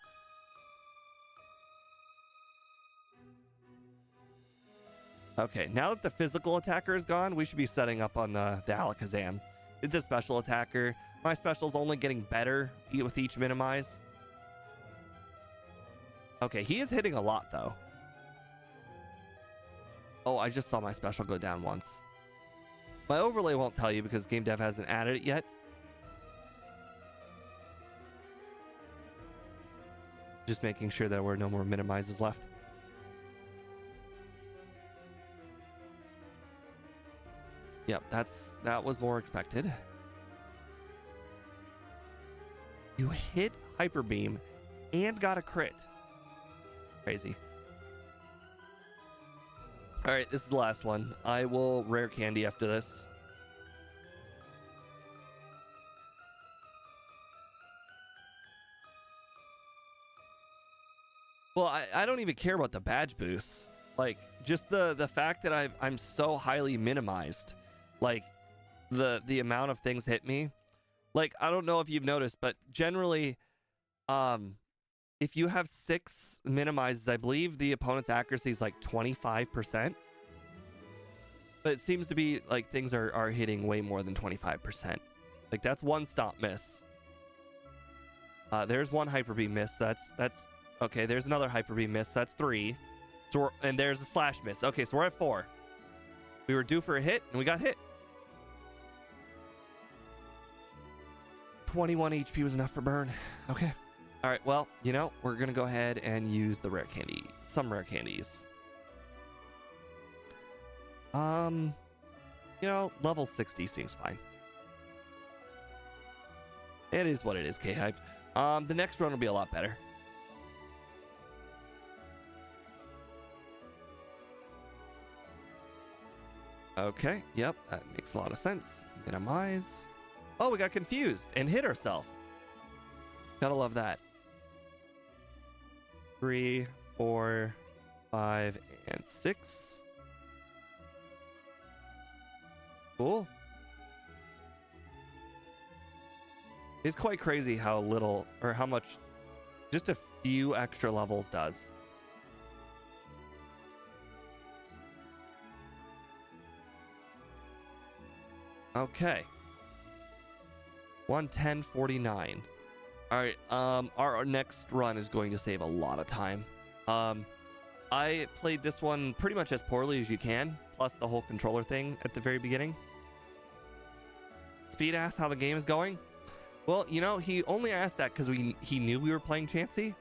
Okay, now that the physical attacker is gone, we should be setting up on the Alakazam. It's a special attacker. My special's only getting better with each minimize. Okay, he is hitting a lot, though. Oh, I just saw my special go down once. My overlay won't tell you because game dev hasn't added it yet. Just making sure there were no more minimizes left. Yep, that was more expected. You hit Hyper Beam and got a crit. Crazy. All right, this is the last one. I will rare candy after this. Well, I don't even care about the badge boosts. Like, just the fact that I'm so highly minimized. Like, the amount of things hit me. Like, I don't know if you've noticed, but generally, if you have 6 minimizes, I believe the opponent's accuracy is like 25%. But it seems to be like things are hitting way more than 25%. Like, that's one stop miss. There's one Hyper Beam miss. That's okay. There's another Hyper Beam miss. That's 3. So and there's a slash miss. Okay, so we're at 4. We were due for a hit, and we got hit. 21 HP was enough for burn. Okay. All right, well, you know, we're going to go ahead and use the rare candy. Some rare candies. You know, level 60 seems fine. It is what it is, K-Hype. The next run will be a lot better. Okay, yep, that makes a lot of sense. Minimize. Oh, we got confused and hit ourselves. Gotta love that. 3, 4, 5, and 6. Cool. It's quite crazy how little, or how much just a few extra levels does. Okay. 110.49. All right. Our next run is going to save a lot of time. I played this one pretty much as poorly as you can, plus the whole controller thing at the very beginning. Speed asked how the game is going. Well, you know, he only asked that because he knew we were playing Chansey.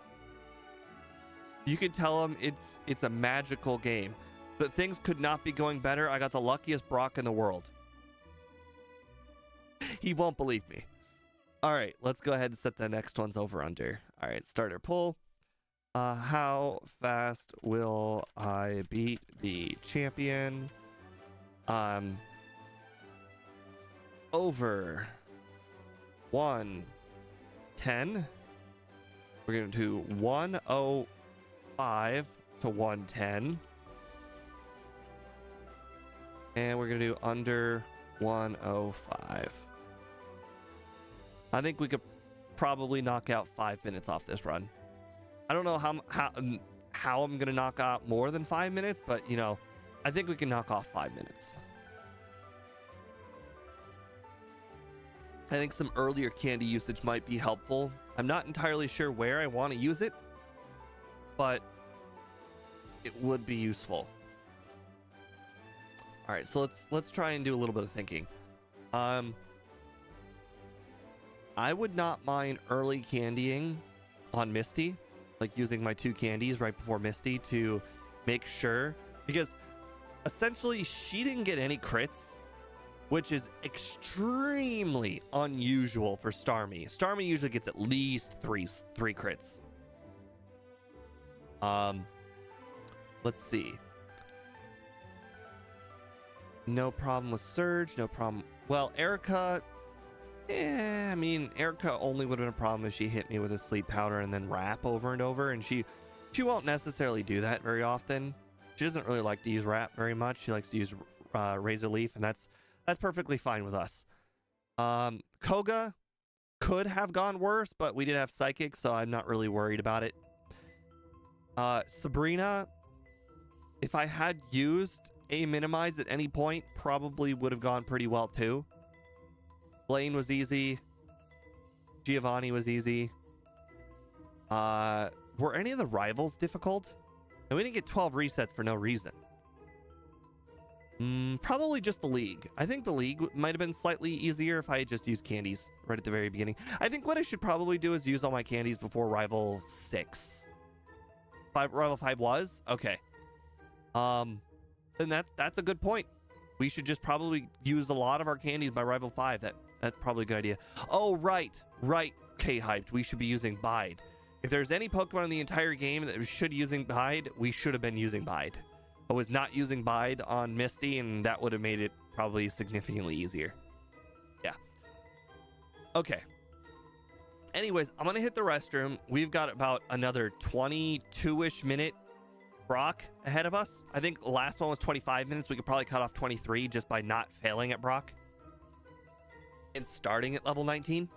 You could tell him it's a magical game. That things could not be going better. I got the luckiest Brock in the world. He won't believe me. All right, let's go ahead and set the next one's over under. All right, starter pull. How fast will I beat the champion? Over 110. We're going to do 105 to 110. And we're going to do under 105. I think we could probably knock out 5 minutes off this run. I don't know how I'm going to knock out more than 5 minutes, but, you know, I think we can knock off 5 minutes. I think some earlier candy usage might be helpful. I'm not entirely sure where I want to use it, but it would be useful. All right, so let's try and do a little bit of thinking. I would not mind early candying on Misty, like using my 2 candies right before Misty to make sure, because essentially she didn't get any crits, which is extremely unusual for Starmie. Starmie usually gets at least three crits. Let's see. No problem with Surge, no problem. Well, Erica, I mean, Erica only would have been a problem if she hit me with a sleep powder and then wrap over and over, and she won't necessarily do that very often. She doesn't really like to use Wrap very much. She likes to use Razor Leaf, and that's perfectly fine with us. Koga could have gone worse, but we did have Psychic, so I'm not really worried about it. Sabrina, if I had used a minimize at any point, probably would have gone pretty well too. Blaine was easy. Giovanni was easy. Were any of the rivals difficult? And we didn't get 12 resets for no reason. Probably just the league. I think the league might have been slightly easier if I had just used candies right at the very beginning. I think what I should probably do is use all my candies before Rival 6. Rival 5 was? Okay. Then that's a good point. We should just probably use a lot of our candies by Rival 5. That's probably a good idea. Oh, right. K-hyped. We should be using Bide. If there's any Pokemon in the entire game that should be using Bide, we should have been using Bide. I was not using Bide on Misty, and that would have made it probably significantly easier. Yeah. Okay. Anyways, I'm going to hit the restroom. We've got about another 22-ish minute Brock ahead of us. I think the last one was 25 minutes. We could probably cut off 23 just by not failing at Brock. And starting at level 19.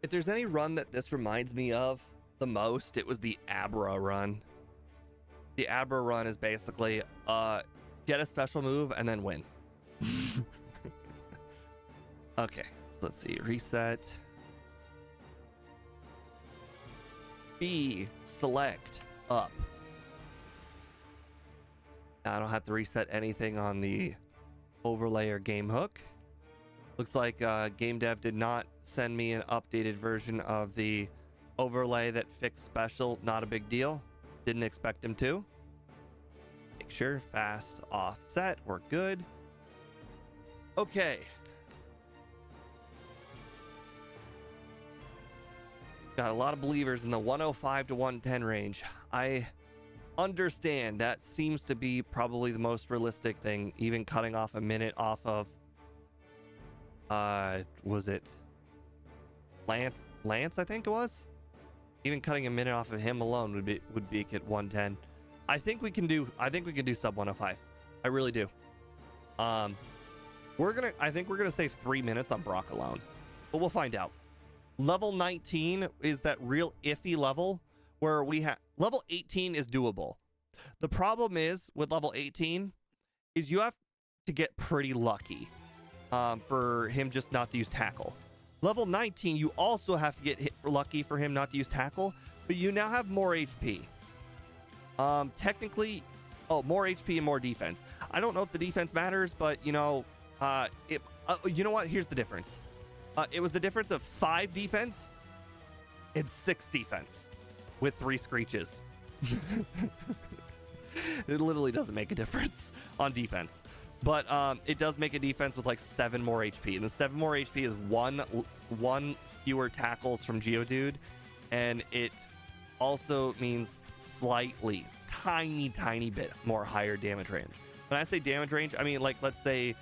If there's any run that this reminds me of the most, it was the Abra run. The Abra run is basically get a special move and then win. Okay, let's see. Reset. B, select, up. Now I don't have to reset anything on the overlay or game hook. Looks like game dev did not send me an updated version of the overlay that fixed special. Not a big deal. Didn't expect him to. Make sure fast offset. We're good. Okay. Got a lot of believers in the 105 to 110 range. I understand that seems to be probably the most realistic thing, even cutting off a minute off of was it Lance, I think it was. Even cutting a minute off of him alone would be at 110. I think we can do sub 105. I really do. I think we're gonna save 3 minutes on Brock alone, but we'll find out. Level 19 is that real iffy level where we have level 18 is doable. The problem is with level 18 is you have to get pretty lucky for him just not to use tackle. Level 19, you also have to get lucky for him not to use tackle, but you now have more HP. Technically, more HP and more defense. I don't know if the defense matters, but you know what? Here's the difference. It was the difference of 5 defense and 6 defense with 3 screeches. It literally doesn't make a difference on defense. But it does make a defense with like 7 more HP. And the 7 more HP is one fewer tackles from Geodude. And it also means slightly, tiny bit more higher damage range. When I say damage range, I mean like, let's say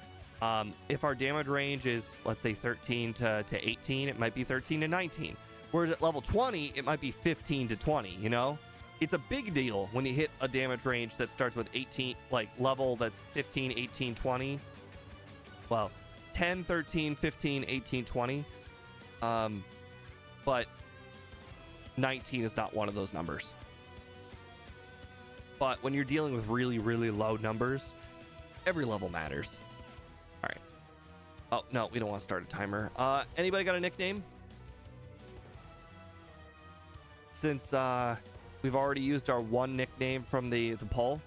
if our damage range is, let's say 13 to 18, it might be 13 to 19. Whereas at level 20, it might be 15 to 20, you know? It's a big deal when you hit a damage range that starts with 18, like level that's 15, 18, 20. Well, 10, 13, 15, 18, 20. But 19 is not one of those numbers. But when you're dealing with really, really low numbers, every level matters. All right. Oh, no, we don't want to start a timer. Anybody got a nickname? since we've already used our one nickname from the poll.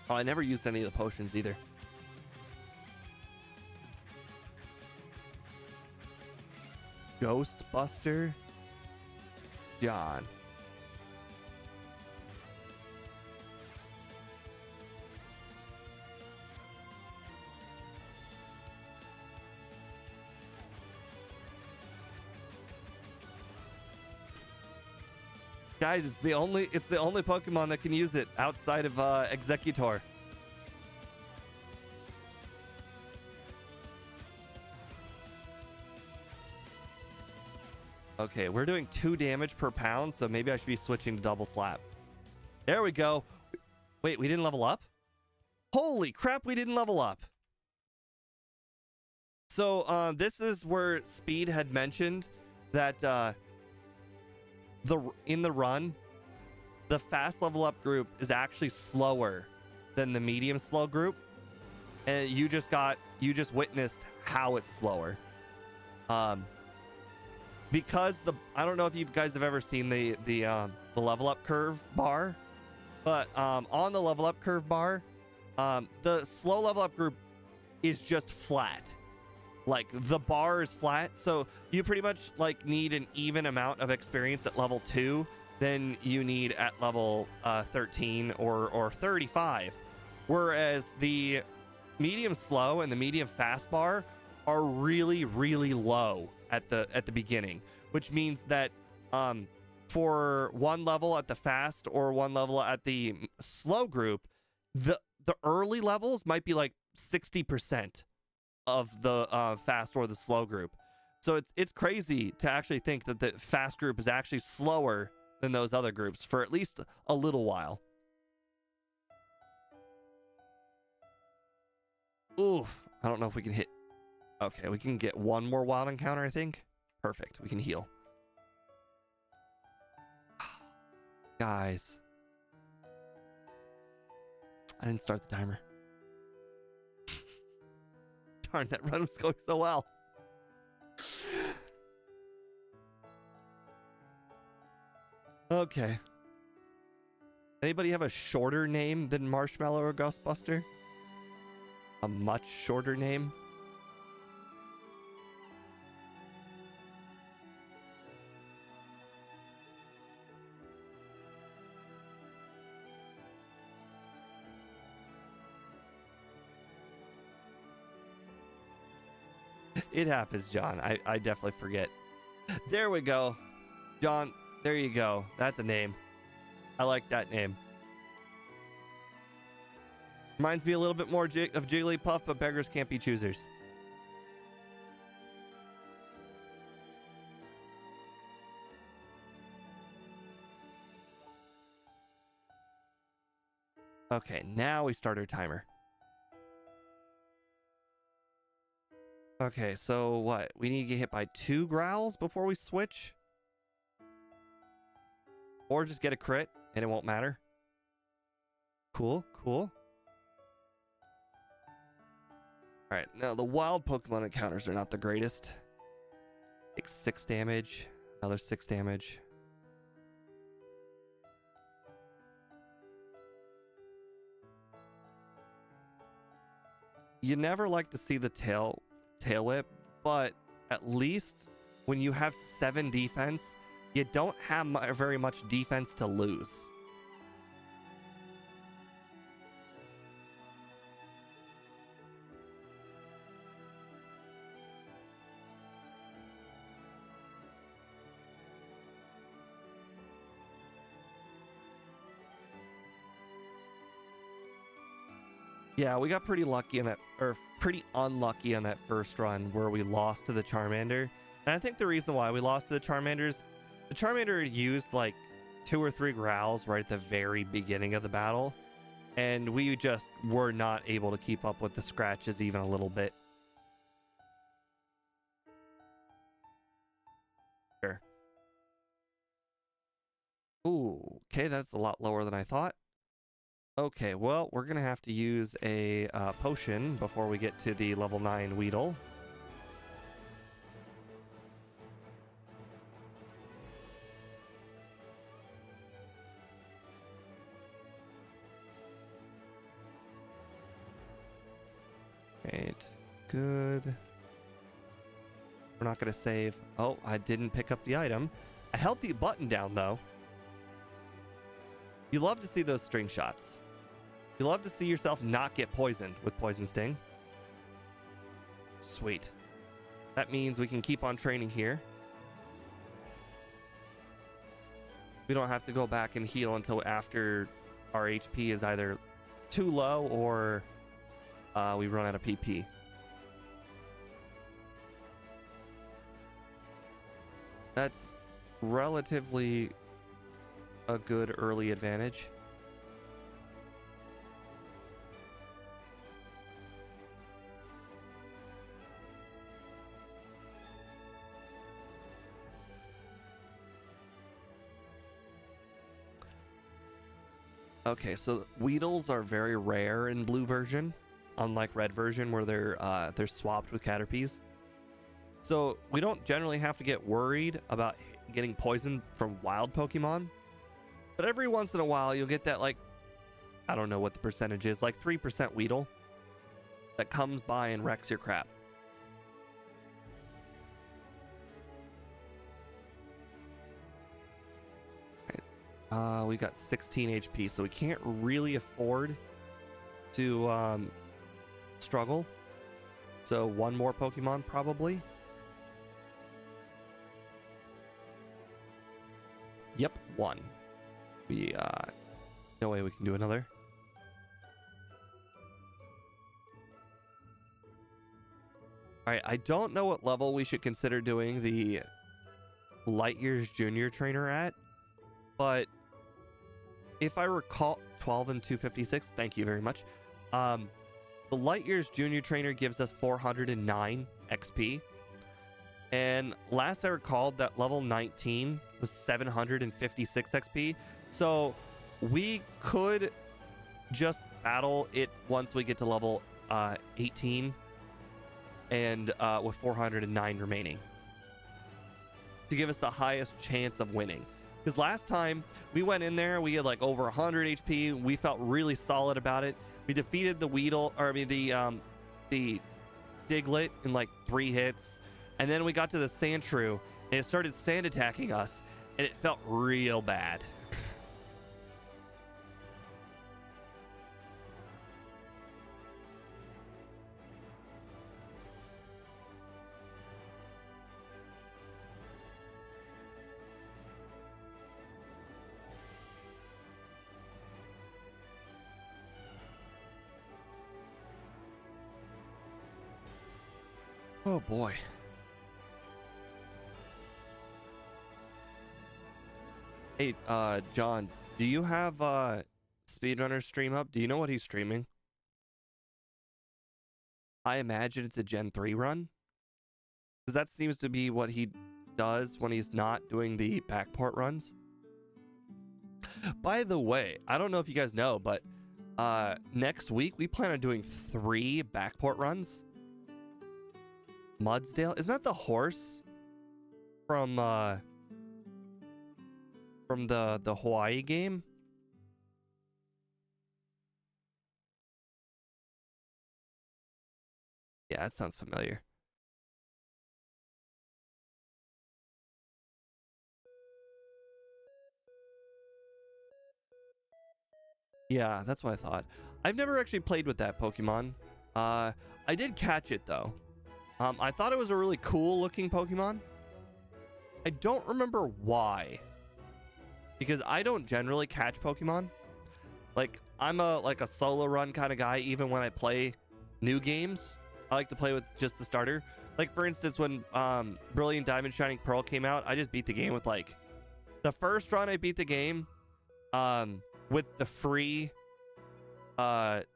Oh, I never used any of the potions either. Ghostbuster John. Guys, it's the only Pokemon that can use it outside of Executor. Okay, we're doing 2 damage per pound, so maybe I should be switching to double slap. There we go. Wait, we didn't level up? Holy crap, we didn't level up. So this is where Speed had mentioned that in the run, the fast level up group is actually slower than the medium slow group, and you just witnessed how it's slower. Because I don't know if you guys have ever seen the level up curve bar, but on the level up curve bar, the slow level up group is just flat. Like the bar is flat, so you pretty much like need an even amount of experience at level 2 than you need at level 13 or 35. Whereas the medium slow and the medium fast bar are really, really low at the beginning, which means that for one level at the fast or one level at the slow group, the early levels might be like 60% of the fast or the slow group. So it's crazy to actually think that the fast group is actually slower than those other groups for at least a little while. Oof, I don't know if we can hit. Okay, we can get one more wild encounter, I think. Perfect, we can heal. Guys, I didn't start the timer. Darn, that run was going so well. Okay. Anybody have a shorter name than Marshmallow or Ghostbuster? A much shorter name? It happens, John. I definitely forget. There we go. John, there you go. That's a name. I like that name. Reminds me a little bit more of Jigglypuff, but beggars can't be choosers. Okay, now we start our timer. Okay, so what? We need to get hit by 2 growls before we switch? Or just get a crit and it won't matter. Cool, cool. Alright, now the wild Pokemon encounters are not the greatest. Take 6 damage, another 6 damage. You never like to see the tail whip, but at least when you have 7 defense, you don't have very much defense to lose. Yeah, we got pretty lucky in that, or pretty unlucky on that first run where we lost to the Charmander. And I think the reason why we lost to the Charmander is the Charmander used like 2 or 3 growls right at the very beginning of the battle, and we just were not able to keep up with the scratches even a little bit. Sure. Ooh, okay, that's a lot lower than I thought. Okay, well, we're gonna have to use a potion before we get to the level 9 Weedle. Right, good. We're not gonna save. Oh, I didn't pick up the item. I held the button down though. You love to see those string shots. You love to see yourself not get poisoned with Poison Sting. Sweet. That means we can keep on training here. We don't have to go back and heal until after our HP is either too low or we run out of PP. That's relatively a good early advantage. Okay, so Weedles are very rare in blue version, unlike red version where they're swapped with Caterpies. So we don't generally have to get worried about getting poisoned from wild Pokemon. But every once in a while you'll get that, like, I don't know what the percentage is, like 3% Weedle that comes by and wrecks your crap. We got 16 HP, so we can't really afford to struggle. So one more Pokemon probably. Yep, one. We no way we can do another. All right, I don't know what level we should consider doing the Light Years Junior trainer at, but if I recall, 12 and 256, thank you very much. The Light Years Junior trainer gives us 409 XP. And last I recalled, that level 19 was 756 XP. So we could just battle it once we get to level 18 and with 409 remaining to give us the highest chance of winning. Because last time we went in there, we had like over 100 HP. We felt really solid about it. We defeated the Weedle, or I mean the Diglett in like 3 hits. And then we got to the Sandshrew and it started sand attacking us and it felt real bad. Oh boy. Hey, John, do you have Speedrunner's stream up? Do you know what he's streaming? I imagine it's a Gen 3 run. Because that seems to be what he does when he's not doing the backport runs. By the way, I don't know if you guys know, but next week we plan on doing 3 backport runs. Mudsdale, isn't that the horse from the Hawaii game? Yeah, that sounds familiar. Yeah, that's what I thought. I've never actually played with that Pokemon. I did catch it though. I thought it was a really cool looking Pokemon. I don't remember why. Because I don't generally catch Pokemon. Like, I'm a solo run kind of guy even when I play new games. I like to play with just the starter. Like, for instance, when Brilliant Diamond Shining Pearl came out, I just beat the game with, like, the first run I beat the game with the free dang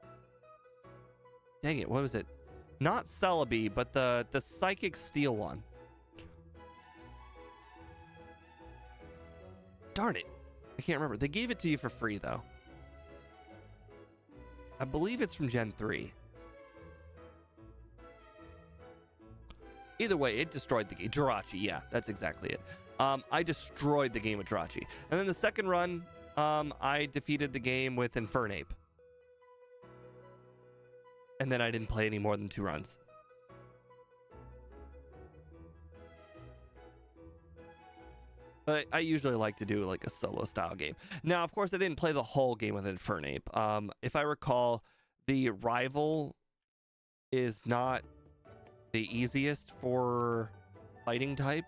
it, what was it? Not Celebi, but the Psychic Steel one. Darn it. I can't remember. They gave it to you for free, though. I believe it's from Gen 3. Either way, it destroyed the game. Jirachi, yeah, that's exactly it. I destroyed the game with Jirachi. And then the second run, I defeated the game with Infernape. And then I didn't play any more than 2 runs. But I usually like to do like a solo style game. Now, of course, I didn't play the whole game with Infernape. If I recall, the rival is not the easiest for fighting type.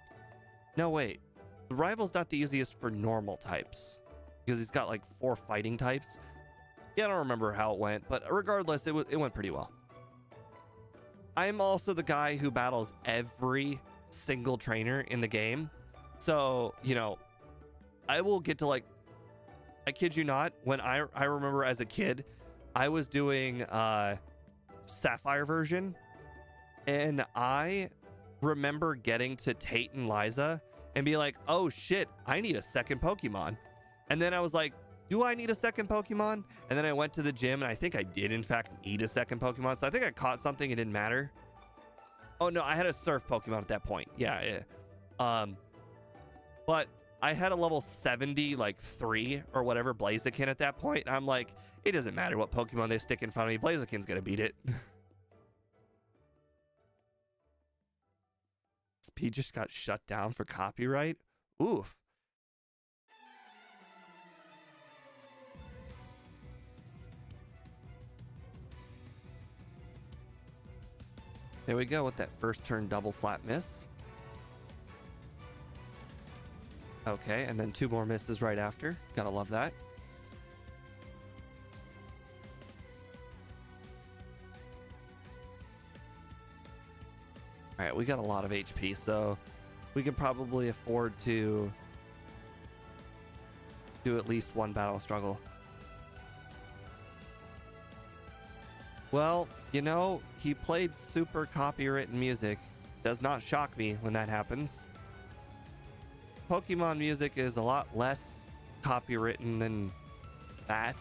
No, wait. The rival's not the easiest for normal types because he's got like 4 fighting types. Yeah, I don't remember how it went, but regardless, it went pretty well. I'm also the guy who battles every single trainer in the game. So, you know, I will get to like, I kid you not, when I remember as a kid, I was doing Sapphire version, and I remember getting to Tate and Liza and be like, oh shit, I need a second Pokemon. And then I was like, do I need a second Pokemon? And then I went to the gym, and I think I did in fact need a second Pokemon. So I think I caught something, it didn't matter. Oh no, I had a Surf Pokemon at that point. Yeah. But I had a level 70, like 3 or whatever Blaziken at that point. And I'm like, it doesn't matter what Pokemon they stick in front of me. Blaziken's going to beat it. SP just got shut down for copyright. Oof. There we go with that first turn double slap miss. Okay, and then 2 more misses right after. Gotta love that. All right, we got a lot of HP, so we can probably afford to do at least 1 battle struggle. Well, you know, he played super copywritten music. Does not shock me when that happens. Pokemon music is a lot less copywritten than that.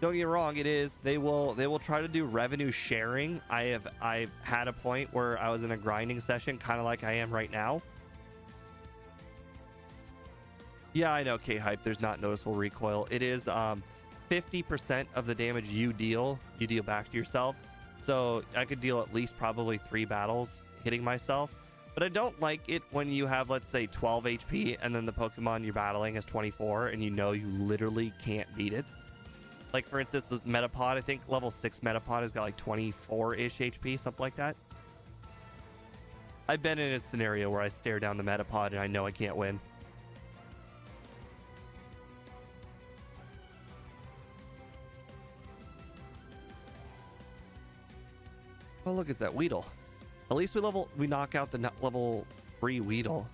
Don't get me wrong, it is. They will try to do revenue sharing. I've had a point where I was in a grinding session, kind of like I am right now. Yeah, I know, K-Hype, there's not noticeable recoil. It is 50% of the damage you deal back to yourself. So I could deal at least probably 3 battles hitting myself. But I don't like it when you have, let's say, 12 HP and then the Pokemon you're battling is 24 and you know you literally can't beat it. Like, for instance, this Metapod, I think level 6 Metapod has got like 24-ish HP, something like that. I've been in a scenario where I stare down the Metapod and I know I can't win. Oh, look, it's that Weedle. At least we knock out the level 3 Weedle.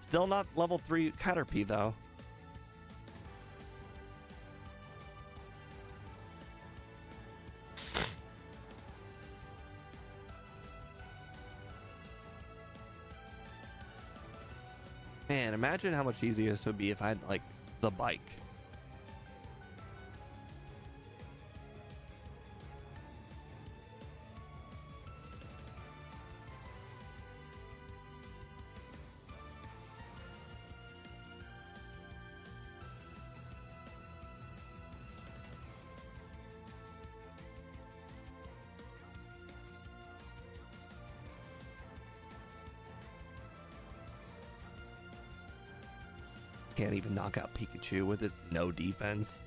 Still not level 3 Caterpie, though. Man, imagine how much easier this would be if I had, like, the bike. Can't even knock out Pikachu with his no defense.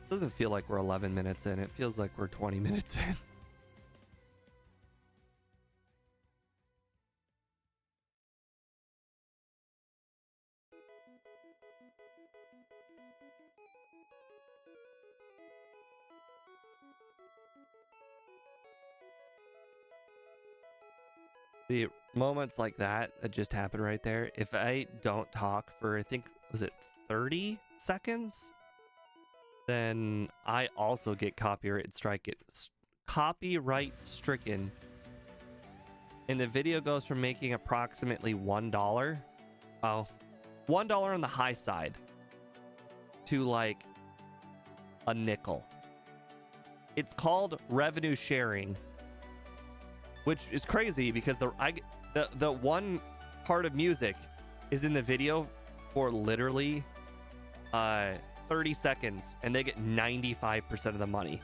Doesn't feel like we're 11 minutes in. It feels like we're 20 minutes in. The moments like that just happen right there. If I don't talk for, I think, was it 30 seconds? Then I also get copyright stricken. And the video goes from making approximately $1. Oh, $1 on the high side to like a nickel. It's called revenue sharing, which is crazy because the one part of music is in the video for literally 30 seconds, and they get 95% of the money.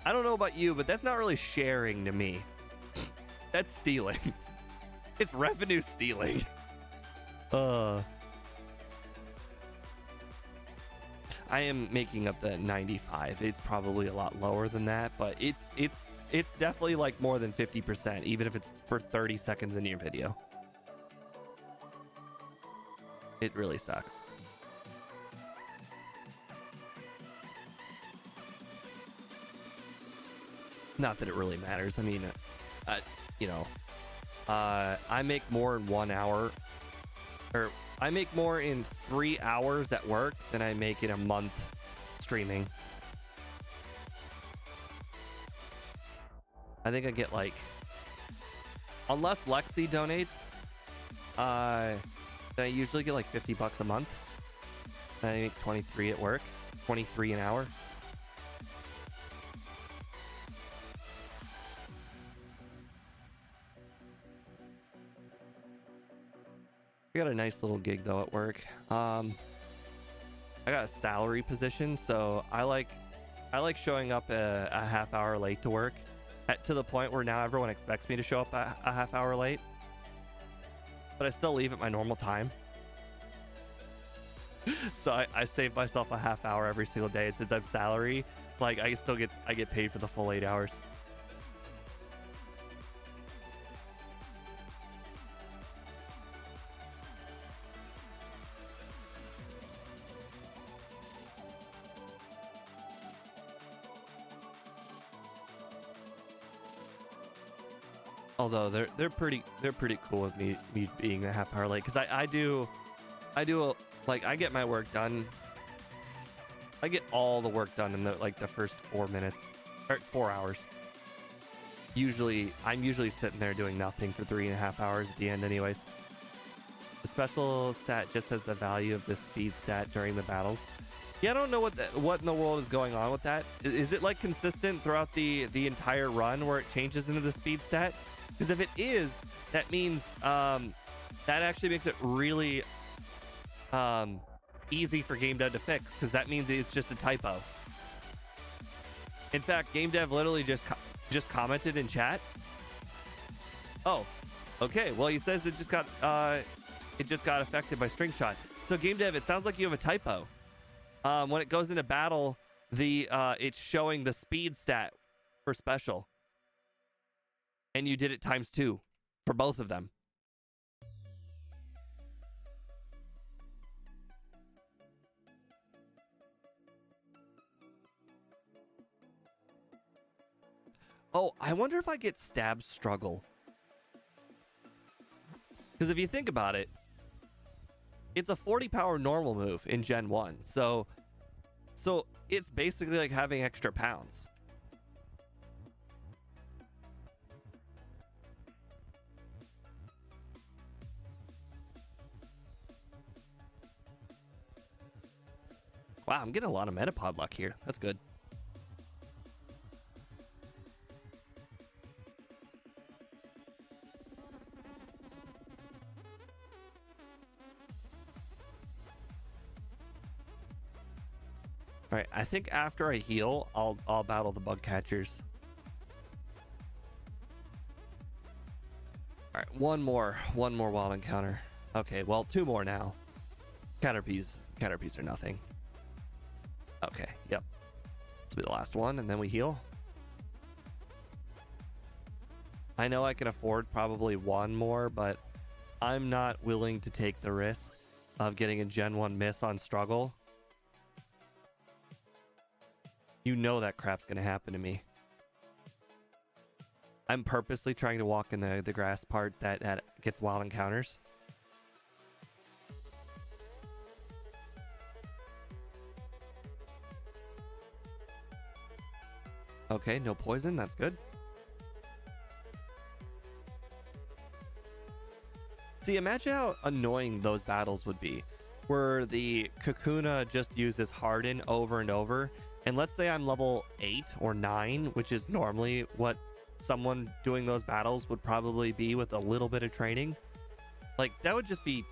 I don't know about you, but that's not really sharing to me. That's stealing. It's revenue stealing. I am making up the 95. It's probably a lot lower than that, but it's definitely like more than 50%, even if it's for 30 seconds in your video. It really sucks. Not that it really matters. I mean, you know, I make more in 1 hour, or I make more in 3 hours at work than I make in a month streaming. I think I get like, unless Lexi donates, then I usually get like $50 a month. And I make 23 at work, 23 an hour. I got a nice little gig though at work. I got a salary position, so I like showing up a half hour late to work, to the point where now everyone expects me to show up a half hour late, but I still leave at my normal time. So I save myself a half hour every single day, and since I'm salary, like I get paid for the full 8 hours. Although they're pretty cool with me being a half hour late, because I get my work done. I get all the work done in the first 4 minutes or 4 hours. I'm usually sitting there doing nothing for 3.5 hours at the end, anyways. The special stat just has the value of the speed stat during the battles. Yeah, I don't know what in the world is going on with that. Is it like consistent throughout the entire run where it changes into the speed stat? Because if it is, that means that actually makes it really easy for game dev to fix, because that means it's just a typo. In fact, game dev literally just commented in chat. Oh, okay. Well, he says it just got affected by string shot. So game dev, it sounds like you have a typo. When it goes into battle, it's showing the speed stat for special. And you did it ×2 for both of them. Oh, I wonder if I get stab struggle. Because if you think about it, it's a 40 power normal move in Gen 1. So it's basically like having extra pounds. Wow, I'm getting a lot of Metapod luck here. That's good. All right, I think after I heal, I'll battle the bug catchers. All right, one more wild encounter. Okay, well, 2 more now. Caterpies are nothing. Okay, yep. This will be the last one, and then we heal. I know I can afford probably 1 more, but I'm not willing to take the risk of getting a Gen 1 miss on struggle. You know that crap's gonna happen to me. I'm purposely trying to walk in the grass part that gets wild encounters. Okay, no poison. That's good. See, imagine how annoying those battles would be, where the Kakuna just uses Harden over and over. And let's say I'm level 8 or 9, which is normally what someone doing those battles would probably be with a little bit of training. Like, that would just be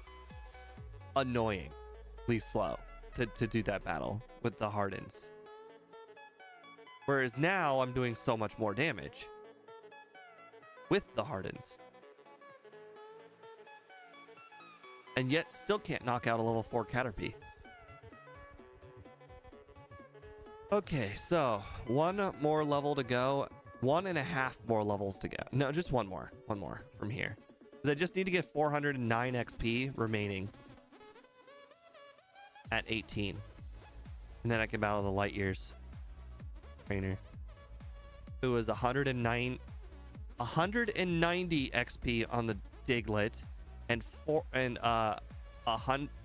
annoyingly slow to do that battle with the Hardens. Whereas now I'm doing so much more damage with the Hardens. And yet still can't knock out a level 4 Caterpie. Okay, so one more level to go. 1.5 more levels to go. No, just one more from here. Because I just need to get 409 XP remaining at 18. And then I can battle the Light Years trainer, who is 190 XP on the Diglett and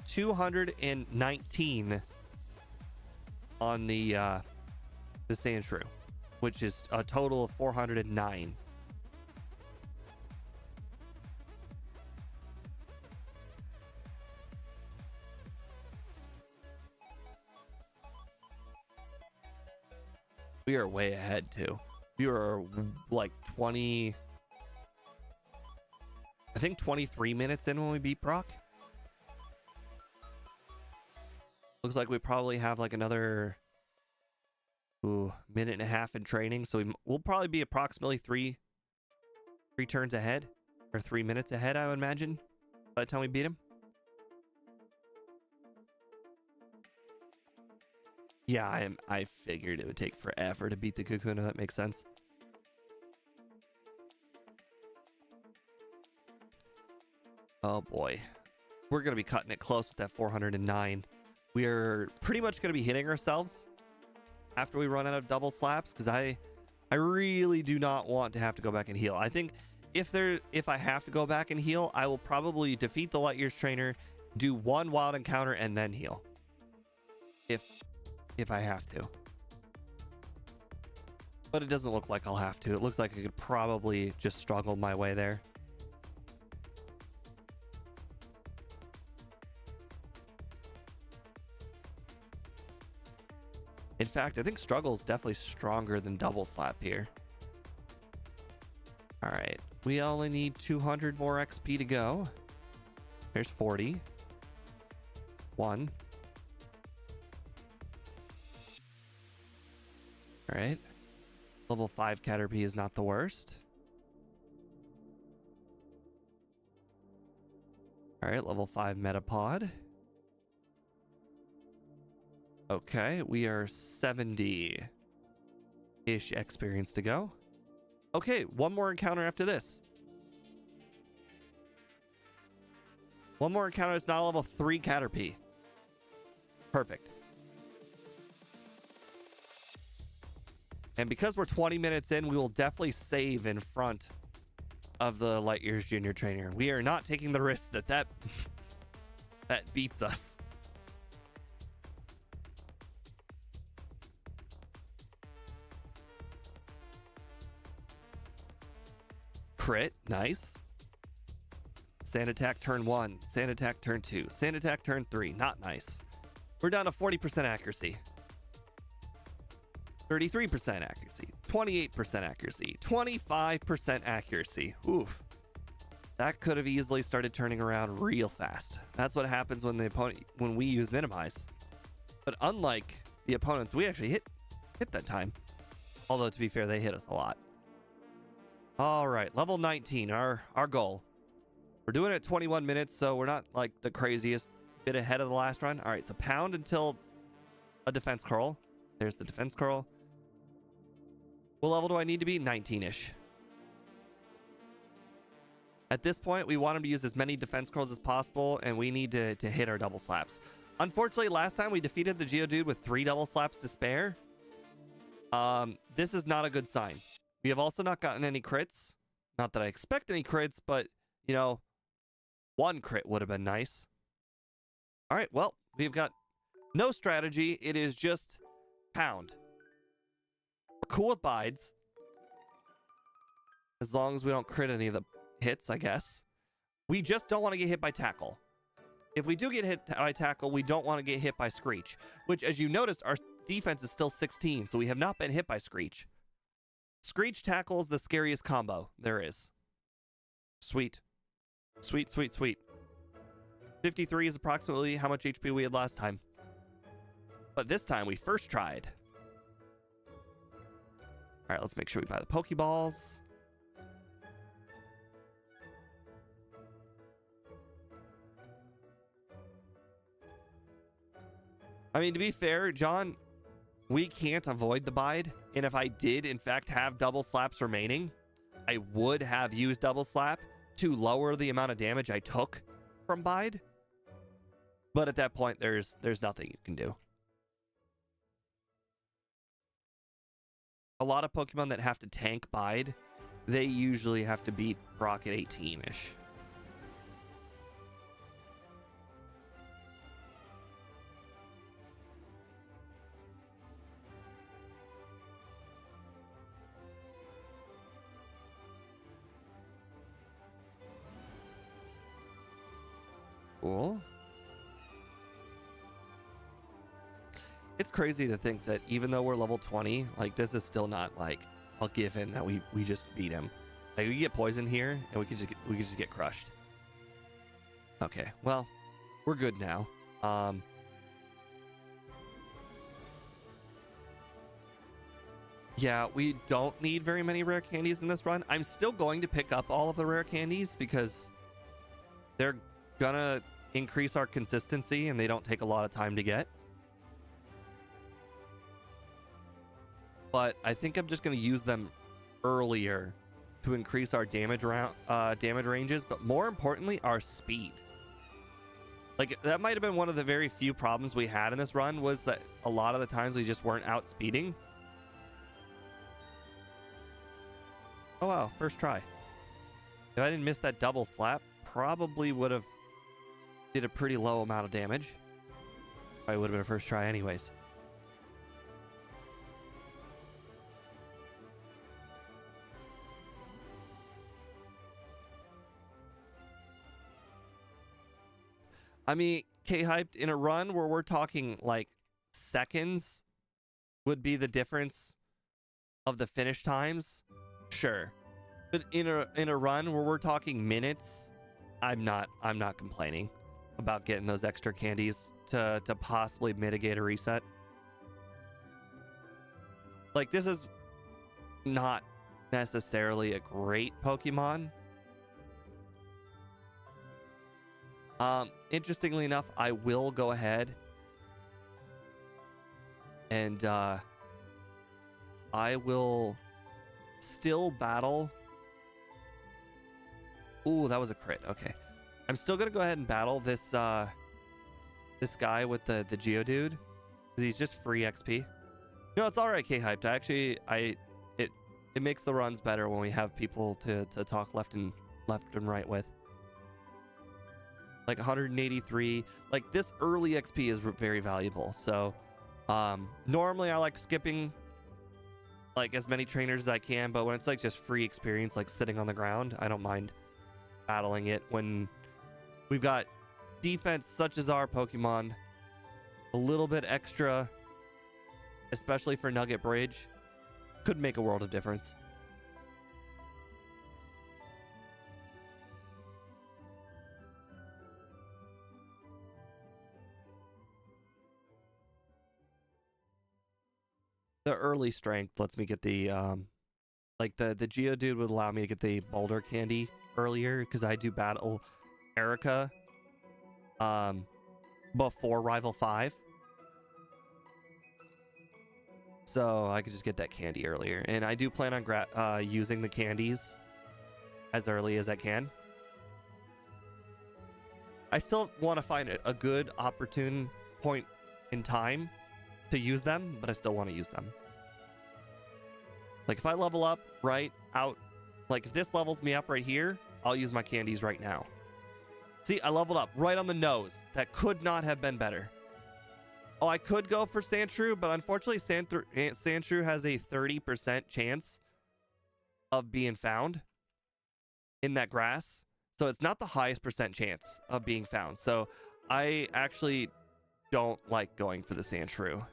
219 on the Sandshrew, which is a total of 409. We are way ahead too. We are like 20, I think 23 minutes in when we beat Brock. Looks like we probably have like another minute and a half in training, so we'll probably be approximately three turns ahead, or 3 minutes ahead, I would imagine, by the time we beat him. Yeah, I figured it would take forever to beat the Kakuna. That makes sense. Oh boy, we're gonna be cutting it close with that 409. We are pretty much gonna be hitting ourselves after we run out of double slaps, because I really do not want to have to go back and heal. I think if I have to go back and heal, I will probably defeat the Light Years trainer, do one wild encounter, and then heal. If I have to. But it doesn't look like I'll have to. It looks like I could probably just struggle my way there. In fact, I think struggle is definitely stronger than double slap here. All right, we only need 200 more XP to go. There's 40. 1. All right. Level 5 Caterpie is not the worst. All right, level 5 Metapod. Okay, we are 70-ish experience to go. Okay, one more encounter after this. One more encounter. It's not a level 3 Caterpie. Perfect. And because we're 20 minutes in, we will definitely save in front of the Light Years Junior trainer. We are not taking the risk that beats us. Crit, nice. Sand attack turn 1, sand attack turn 2, sand attack turn 3, not nice. We're down to 40% accuracy. 33% accuracy, 28% accuracy, 25% accuracy. Oof. That could have easily started turning around real fast. That's what happens when we use minimize. But unlike the opponents, we actually hit that time. Although to be fair, they hit us a lot. All right, level 19, our goal. We're doing it at 21 minutes, so we're not like the craziest bit ahead of the last run. All right, so pound until a defense curl. There's the defense curl. What level do I need to be? 19-ish. At this point, we want him to use as many defense curls as possible, and we need to hit our double slaps. Unfortunately, last time we defeated the Geodude with 3 double slaps to spare. This is not a good sign, We have also not gotten any crits. Not that I expect any crits, but, you know, one crit would have been nice. All right, well, we've got no strategy. It is just pound. We're cool with bides. As long as we don't crit any of the hits, I guess. We just don't want to get hit by tackle. If we do get hit by tackle, we don't want to get hit by screech. Which, as you noticed, our defense is still 16, so we have not been hit by screech. Screech tackle is the scariest combo there is. Sweet. Sweet, sweet, sweet. 53 is approximately how much HP we had last time. But this time we first tried. Alright, let's make sure we buy the Pokeballs. I mean, to be fair, John, we can't avoid the bide. And if I did, in fact, have double slaps remaining, I would have used double slap to lower the amount of damage I took from bide. But at that point, there's nothing you can do. A lot of Pokemon that have to tank bide, they usually have to beat Brock at 18-ish. Cool. It's crazy to think that even though we're level 20, like, this is still not like a given that we just beat him. Like, we get poison here and we could just get crushed. Okay, well, we're good now. Yeah, we don't need very many rare candies in this run. I'm still going to pick up all of the rare candies because they're gonna increase our consistency and they don't take a lot of time to get. But I think I'm just going to use them earlier to increase our damage ranges, but more importantly, our speed. Like, that might have been one of the very few problems we had in this run, was that a lot of the times we just weren't outspeeding. Oh wow, first try. If I didn't miss that double slap, probably would have did a pretty low amount of damage. Probably would have been a first try anyways. I mean, K-hyped, in a run where we're talking like seconds would be the difference of the finish times, sure. But in a run where we're talking minutes, I'm not complaining about getting those extra candies to possibly mitigate a reset. Like, this is not necessarily a great Pokemon. Interestingly enough, I will go ahead and I will still battle. Ooh, that was a crit. Okay. I'm still gonna go ahead and battle this this guy with the Geodude, because he's just free XP. No, it's all right, K-hyped. It makes the runs better when we have people to talk left and right with. Like 183. Like, this early XP is very valuable. So normally I like skipping like as many trainers as I can, but when it's like just free experience, like sitting on the ground, I don't mind battling it when we've got defense such as our Pokemon. A little bit extra, especially for Nugget Bridge, could make a world of difference. The early strength lets me get the like the Geodude would allow me to get the Boulder candy earlier, because I do battle Erica before Rival 5. So I could just get that candy earlier. And I do plan on using the candies as early as I can. I still want to find a good opportune point in time to use them, but I still want to use them. Like if I level up right out, like if this levels me up right here, I'll use my candies right now. See, I leveled up right on the nose. That could not have been better. Oh, I could go for Sandshrew, but unfortunately Sandshrew has a 30% chance of being found in that grass. So it's not the highest percent chance of being found. So I actually don't like going for the Sandshrew.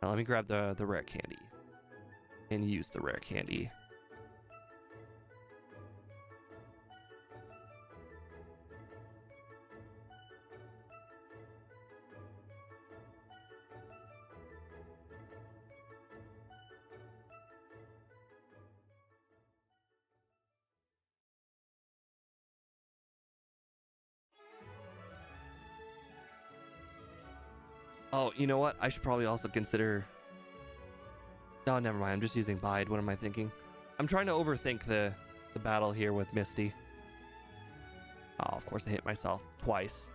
Now let me grab the rare candy and use the rare candy. Oh, you know what? I should probably also consider... Oh, never mind. I'm just using Bide. What am I thinking? I'm trying to overthink the battle here with Misty. Oh, of course I hit myself twice.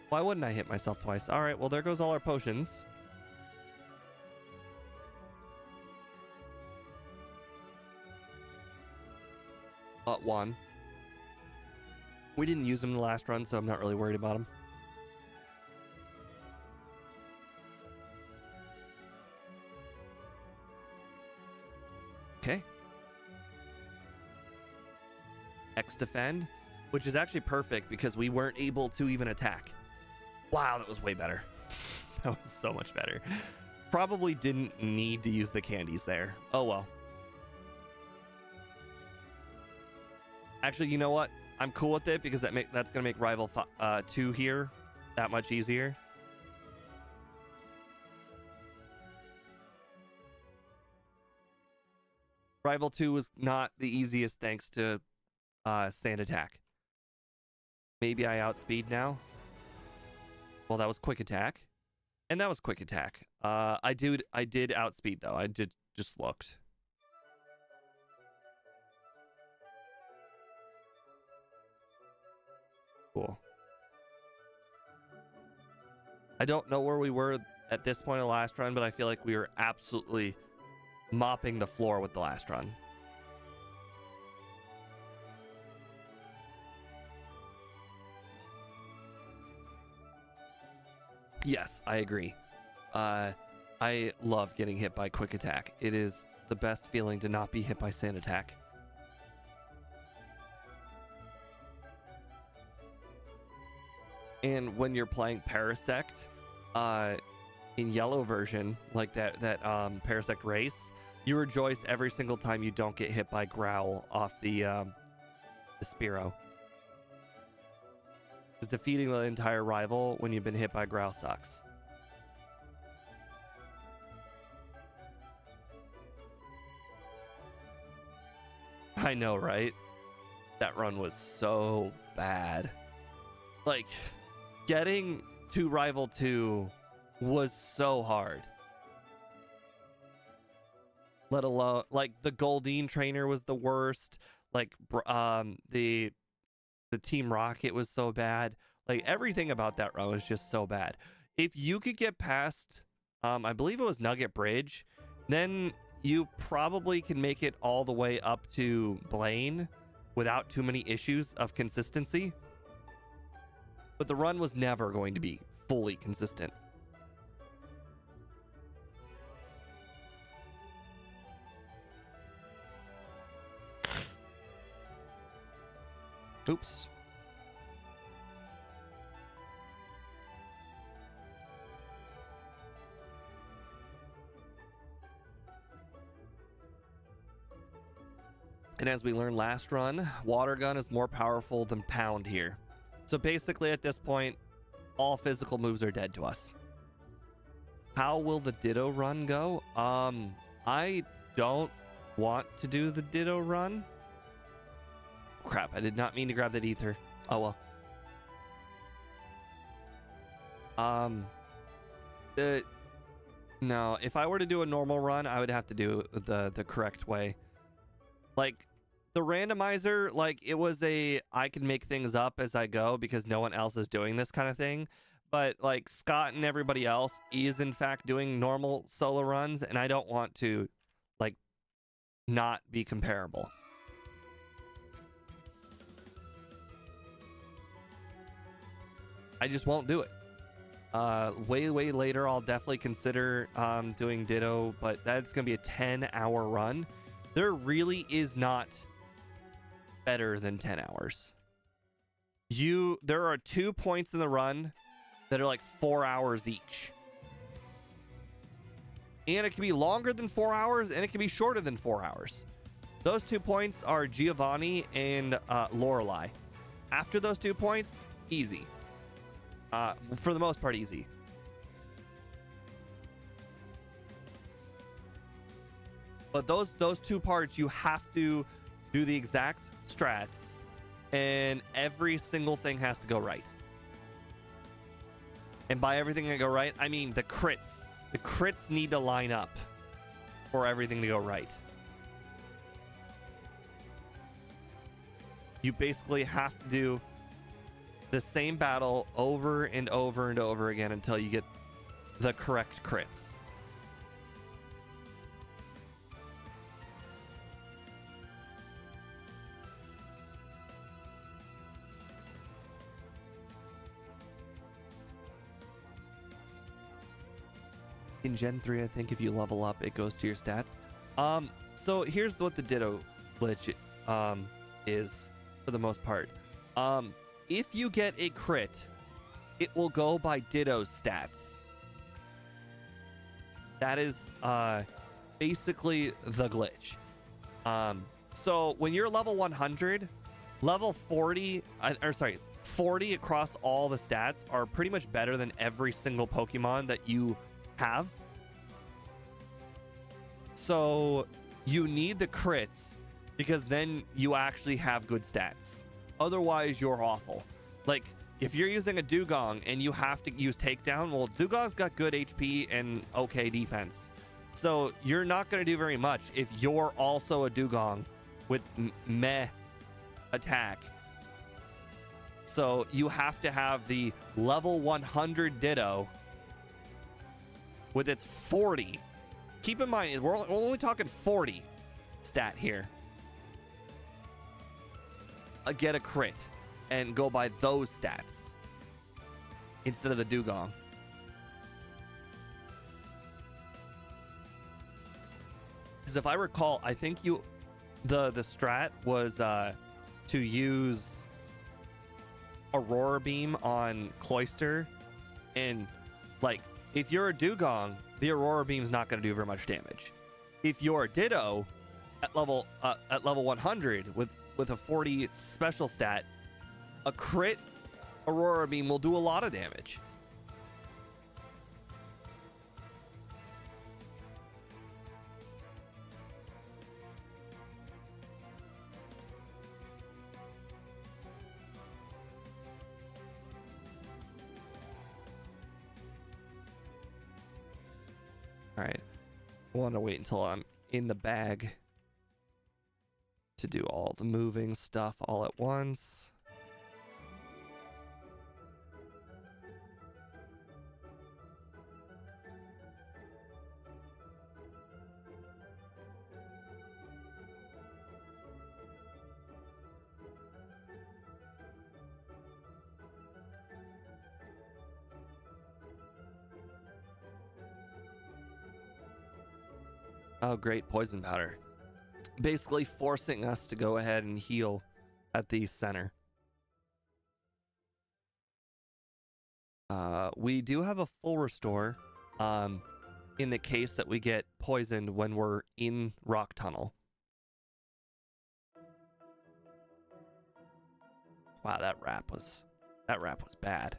Why wouldn't I hit myself twice? All right, well, there goes all our potions. But one. We didn't use them in the last run, so I'm not really worried about them. Okay. X defend, which is actually perfect because we weren't able to even attack. Wow, that was way better. That was so much better. Probably didn't need to use the candies there. Oh well. Actually, you know what? I'm cool with it because that's going to make Rival 2 here that much easier. Rival 2 was not the easiest thanks to Sand Attack. Maybe I outspeed now. Well, that was Quick Attack. And that was Quick Attack. I did outspeed, though. I just looked. Cool. I don't know where we were at this point of the last run, but I feel like we were absolutely mopping the floor with the last run. Yes, I agree. I love getting hit by Quick Attack. It is the best feeling to not be hit by Sand Attack. And when you're playing Parasect, in yellow version, like that Parasect race, you rejoice every single time you don't get hit by Growl off the Spearow. Because defeating the entire rival when you've been hit by Growl sucks. I know, right? That run was so bad. Like, getting to Rival 2 was so hard. Let alone, like, the Goldeen trainer was the worst. Like, the Team Rocket was so bad. Like, everything about that run was just so bad. If you could get past, I believe it was Nugget Bridge, then you probably can make it all the way up to Blaine without too many issues of consistency. But the run was never going to be fully consistent. Oops. And as we learned last run, Water Gun is more powerful than Pound here. So basically at this point, all physical moves are dead to us. How will the Ditto run go? I don't want to do the Ditto run. Crap, I did not mean to grab that ether. Oh well. No, if I were to do a normal run, I would have to do the correct way. Like, the randomizer, like, it was I can make things up as I go because no one else is doing this kind of thing. but like Scott and everybody else is in fact doing normal solo runs, and I don't want to like not be comparable. I just won't do it. Way later I'll definitely consider doing Ditto, but that's gonna be a 10-hour run. There really is not better than 10 hours. There are 2 points in the run that are like 4 hours each, and it can be longer than 4 hours and it can be shorter than 4 hours. Those 2 points are Giovanni and Lorelei. After those 2 points, easy. For the most part, easy. But those 2 parts, you have to do the exact strat, and every single thing has to go right. And by everything that go right, I mean the crits. The crits need to line up for everything to go right. You basically have to do the same battle over and over and over again until you get the correct crits. In Gen 3, I think if you level up, it goes to your stats. So here's what the Ditto glitch is for the most part. If you get a crit, it will go by Ditto's stats. That is basically the glitch. So when you're level 100, level 40, 40 across all the stats are pretty much better than every single Pokemon that you have. So you need the crits because then you actually have good stats. Otherwise, you're awful. Like, if you're using a Dugong and you have to use Takedown, well, Dugong's got good HP and okay defense. So you're not going to do very much if you're also a Dugong with meh attack. So you have to have the level 100 Ditto with its 40. Keep in mind, we're only talking 40 stat here. Get a crit and go by those stats instead of the Dugong. Because if I recall, I think the strat was to use Aurora Beam on Cloyster, and like if you're a Dugong, the Aurora Beam's not going to do very much damage. If you're a Ditto at level 100 with a 40 special stat, a crit Aurora Beam will do a lot of damage. All right, I want to wait until I'm in the bag to do all the moving stuff all at once. Oh, great, poison powder. Basically forcing us to go ahead and heal at the center. We do have a full restore in the case that we get poisoned when we're in Rock Tunnel. Wow, that rap was bad.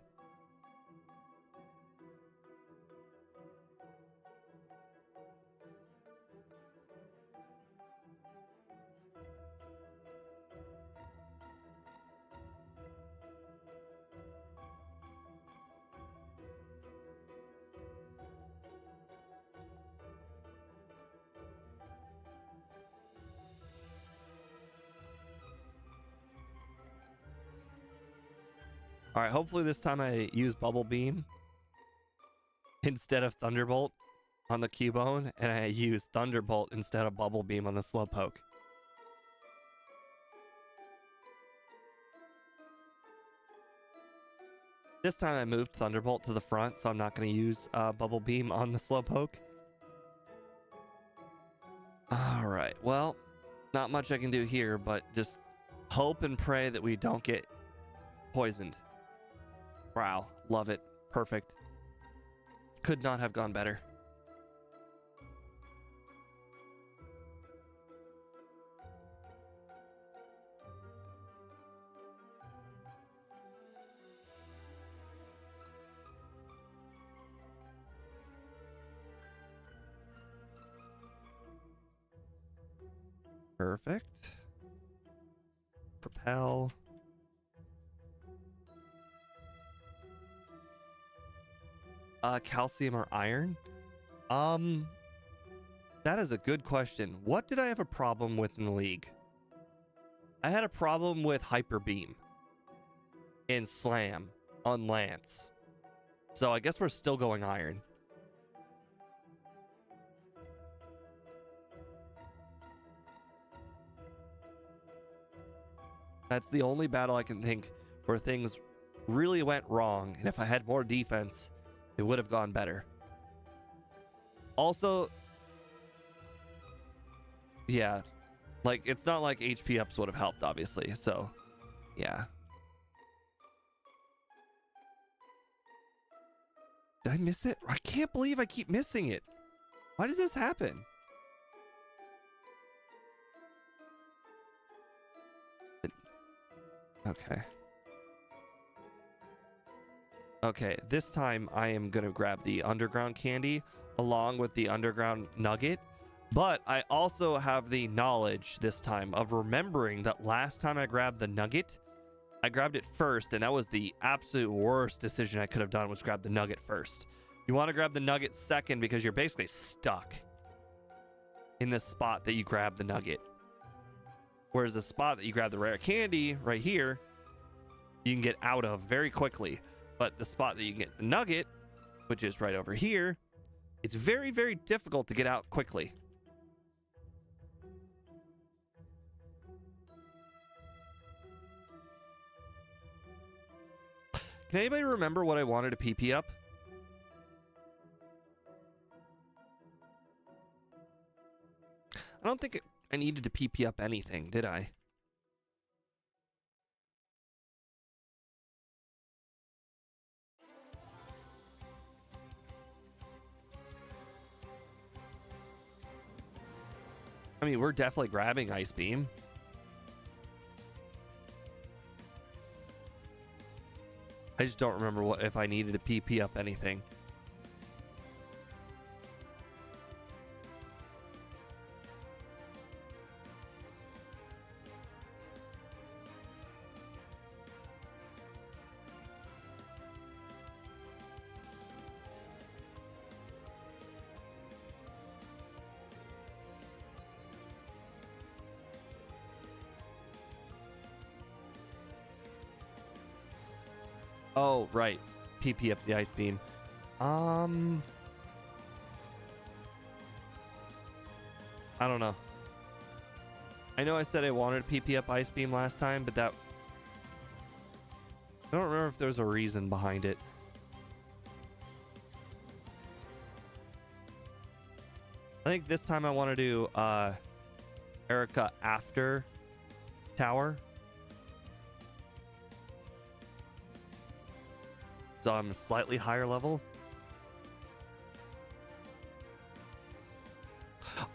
All right, hopefully this time I use Bubble Beam instead of Thunderbolt on the Cubone, and I use Thunderbolt instead of Bubble Beam on the Slowpoke. This time I moved Thunderbolt to the front, so I'm not going to use Bubble Beam on the Slowpoke. All right, well, not much I can do here, but just hope and pray that we don't get poisoned. Wow, love it. Perfect. Could not have gone better. Perfect. Propel. Calcium or iron? That is a good question. What did I have a problem with in the league? I had a problem with Hyper Beam and Slam on Lance. So I guess we're still going iron. That's the only battle I can think where things really went wrong, and if I had more defense, it would have gone better. Also, yeah, like it's not like HP ups would have helped, obviously, so yeah. Did I miss it? I can't believe I keep missing it. Why does this happen? Okay. Okay, this time I am going to grab the underground candy along with the underground nugget. But I also have the knowledge this time of remembering that last time I grabbed the nugget, I grabbed it first, and that was the absolute worst decision I could have done, was grab the nugget first. You want to grab the nugget second because you're basically stuck in the spot that you grab the nugget. Whereas the spot that you grab the rare candy right here, you can get out of very quickly. But the spot that you can get the nugget, which is right over here, it's very, very difficult to get out quickly. Can anybody remember what I wanted to PP up? I don't think I needed to PP up anything, did I? I mean, we're definitely grabbing Ice Beam. I just don't remember what if I needed to PP up anything. Oh, right. PP up the Ice Beam. I don't know. I know I said I wanted to PP up Ice Beam last time, but that... I don't remember if there was a reason behind it. I think this time I want to do Erica after Tower. So I'm a slightly higher level.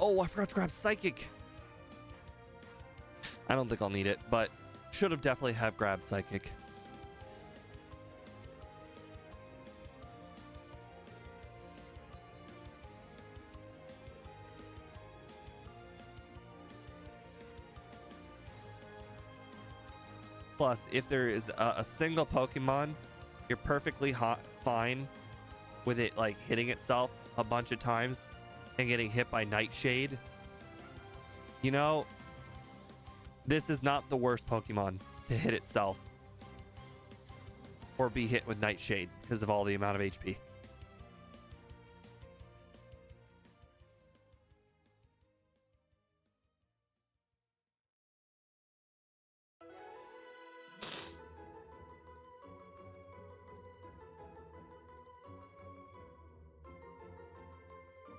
Oh, I forgot to grab Psychic. I don't think I'll need it, but should have definitely have grabbed Psychic. Plus, if there is a single Pokemon, you're perfectly fine with it like hitting itself a bunch of times and getting hit by Nightshade. You know, this is not the worst Pokemon to hit itself. or be hit with Nightshade because of all the amount of HP.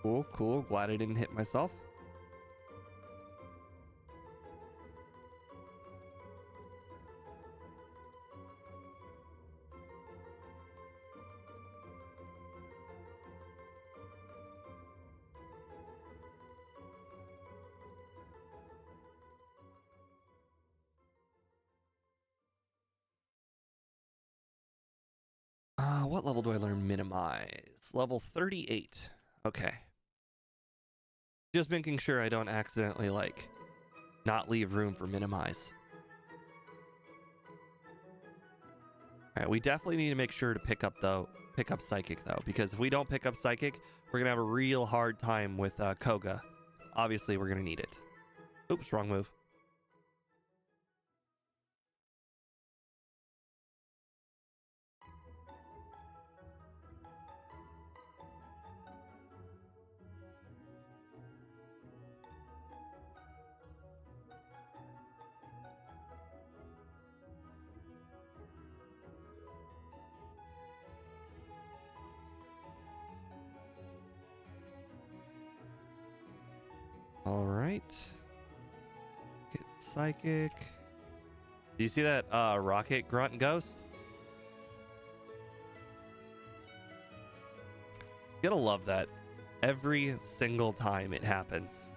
Cool, cool. Glad I didn't hit myself. What level do I learn minimize? Level 38. Okay. Just making sure I don't accidentally, like, not leave room for minimize. Alright, we definitely need to make sure to pick up Psychic, though, because if we don't pick up Psychic, we're gonna have a real hard time with Koga. Obviously, we're gonna need it. Oops, wrong move. All right. Get Psychic. Do you see that rocket grunt ghost? You gotta love that. Every single time it happens.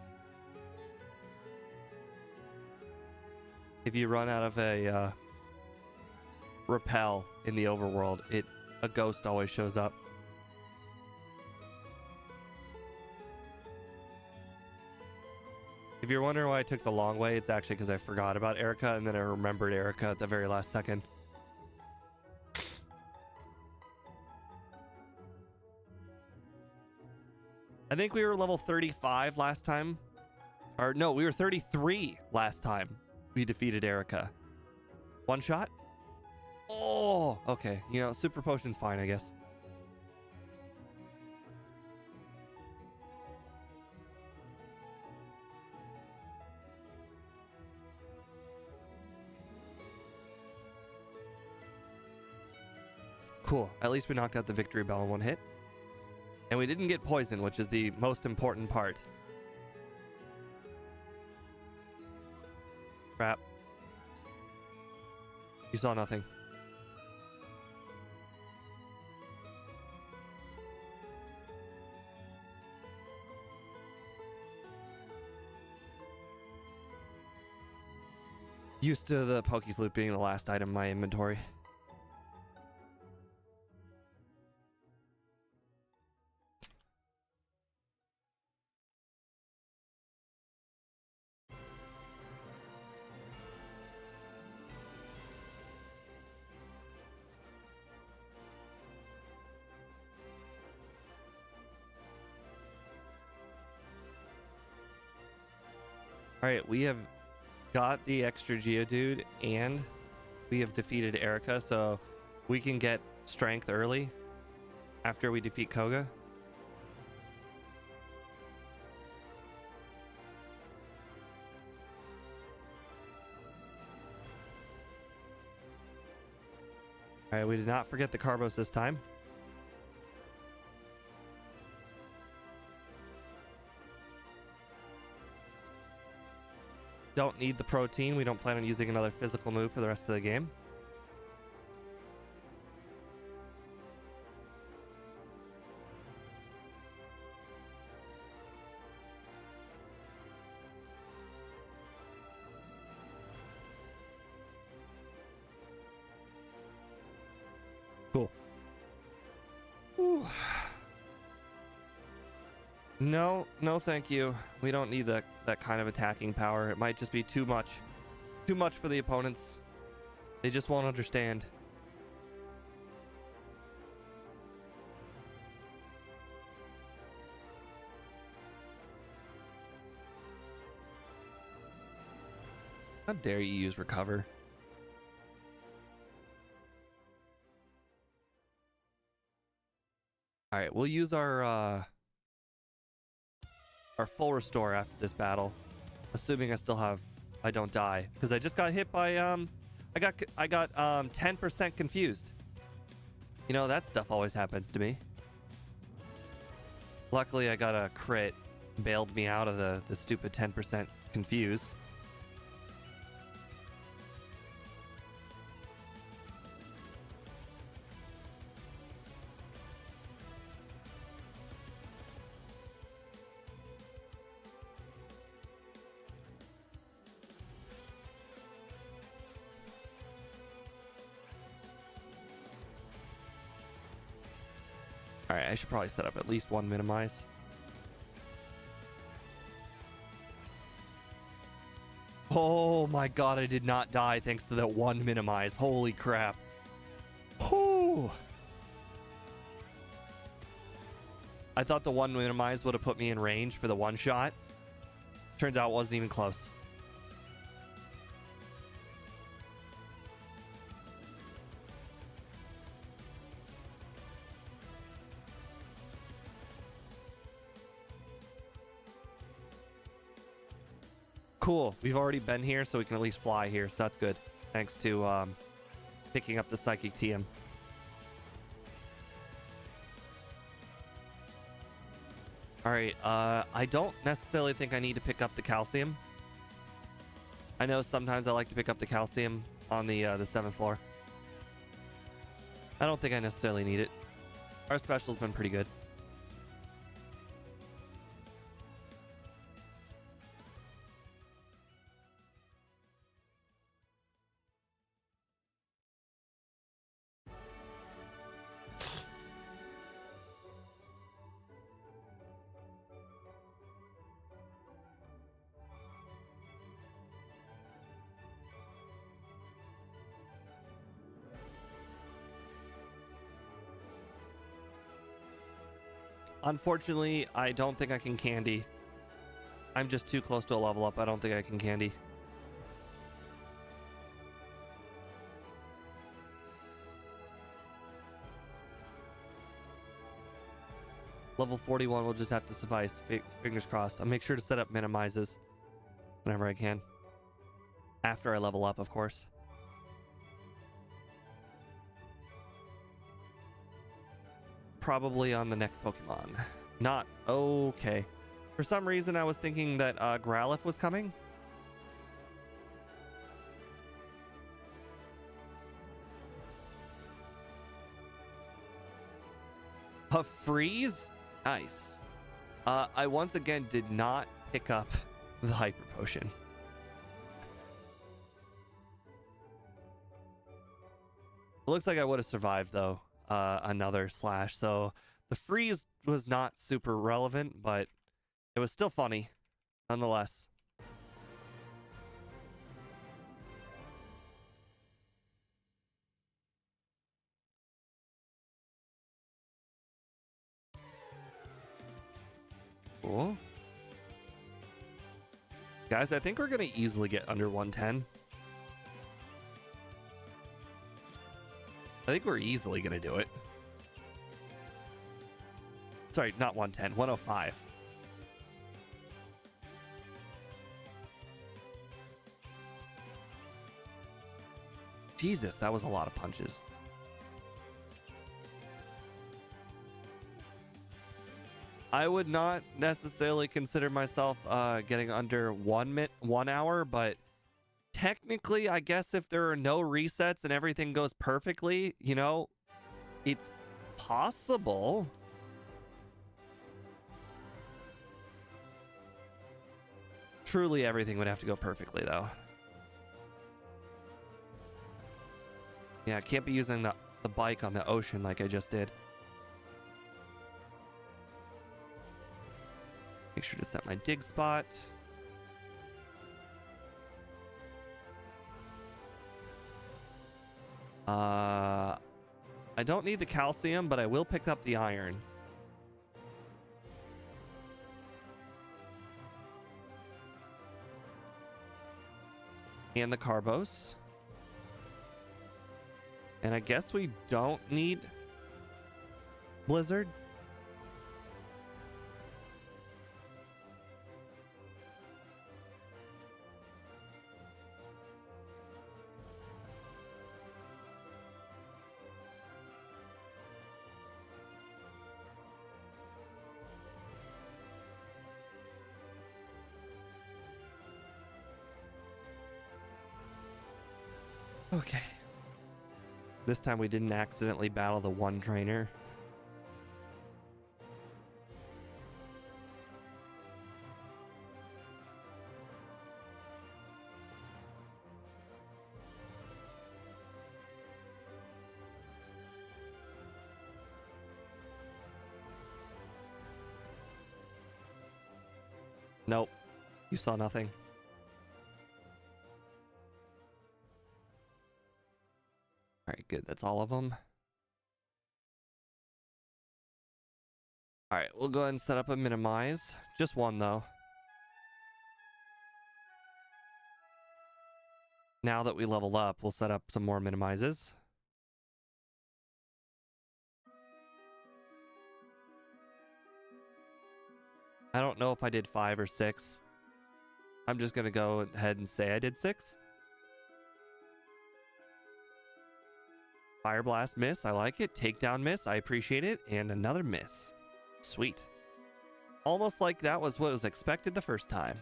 If you run out of a repel in the overworld, a ghost always shows up. If you're wondering why I took the long way, it's actually because I forgot about Erica, and then I remembered Erica at the very last second. I think we were level 35 last time. Or no, we were 33 last time we defeated Erica. One shot? Oh, okay. You know, super potion's fine, I guess. Cool. At least we knocked out the victory bell in one hit. And we didn't get poisoned, which is the most important part. Crap. You saw nothing. Used to the Pokeflute being the last item in my inventory. Alright, we have got the extra Geodude and we have defeated Erica, so we can get strength early after we defeat Koga. Alright, we did not forget the Carbos this time. Don't need the protein. We don't plan on using another physical move for the rest of the game. Cool. Ooh. No, thank you. We don't need that kind of attacking power. It might just be too much for the opponents. They just won't understand. How dare you use recover? right, we'll use our full restore after this battle, assuming I don't die, because I just got hit by I got 10% confused. You know, that stuff always happens to me. Luckily, I got a crit, bailed me out of the stupid 10% confuse. All right, I should probably set up at least one minimize. Oh my god, I did not die thanks to that one minimize. Holy crap. Whew. I thought the one minimize would have put me in range for the one shot. Turns out it wasn't even close. Cool. We've already been here, so we can at least fly here. So that's good. Thanks to picking up the Psychic TM. Alright, I don't necessarily think I need to pick up the calcium. I know sometimes I like to pick up the calcium on the 7th floor. I don't think I necessarily need it. Our special's been pretty good. Unfortunately, I don't think I can candy. I'm just too close to a level up. I don't think I can candy. Level 41 will just have to suffice. Fingers crossed. I'll make sure to set up minimizes whenever I can. After I level up, of course. Probably on the next Pokemon. Not okay. For some reason, I was thinking that Growlithe was coming. A freeze? Nice. I once again did not pick up the Hyper Potion. It looks like I would have survived, though. Another slash, so the freeze was not super relevant, but it was still funny nonetheless. Cool. Guys, I think we're gonna easily get under 110. I think we're easily going to do it. Sorry, not 110, 105. Jesus, that was a lot of punches. I would not necessarily consider myself getting under 1 hour, but technically, I guess if there are no resets and everything goes perfectly, you know, it's possible. Truly, everything would have to go perfectly, though. Yeah, I can't be using the bike on the ocean like I just did. Make sure to set my dig spot. I don't need the calcium, but I will pick up the iron. And the carbos. And I guess we don't need Blizzard. Okay. This time we didn't accidentally battle the one trainer. Nope. You saw nothing. All right, good. That's all of them. All right, we'll go ahead and set up a minimize. Just one, though. Now that we level up, we'll set up some more minimizes. I don't know if I did 5 or 6. I'm just going to go ahead and say I did 6. Fire Blast miss, I like it. Takedown miss, I appreciate it. And another miss. Sweet. Almost like that was what was expected the first time.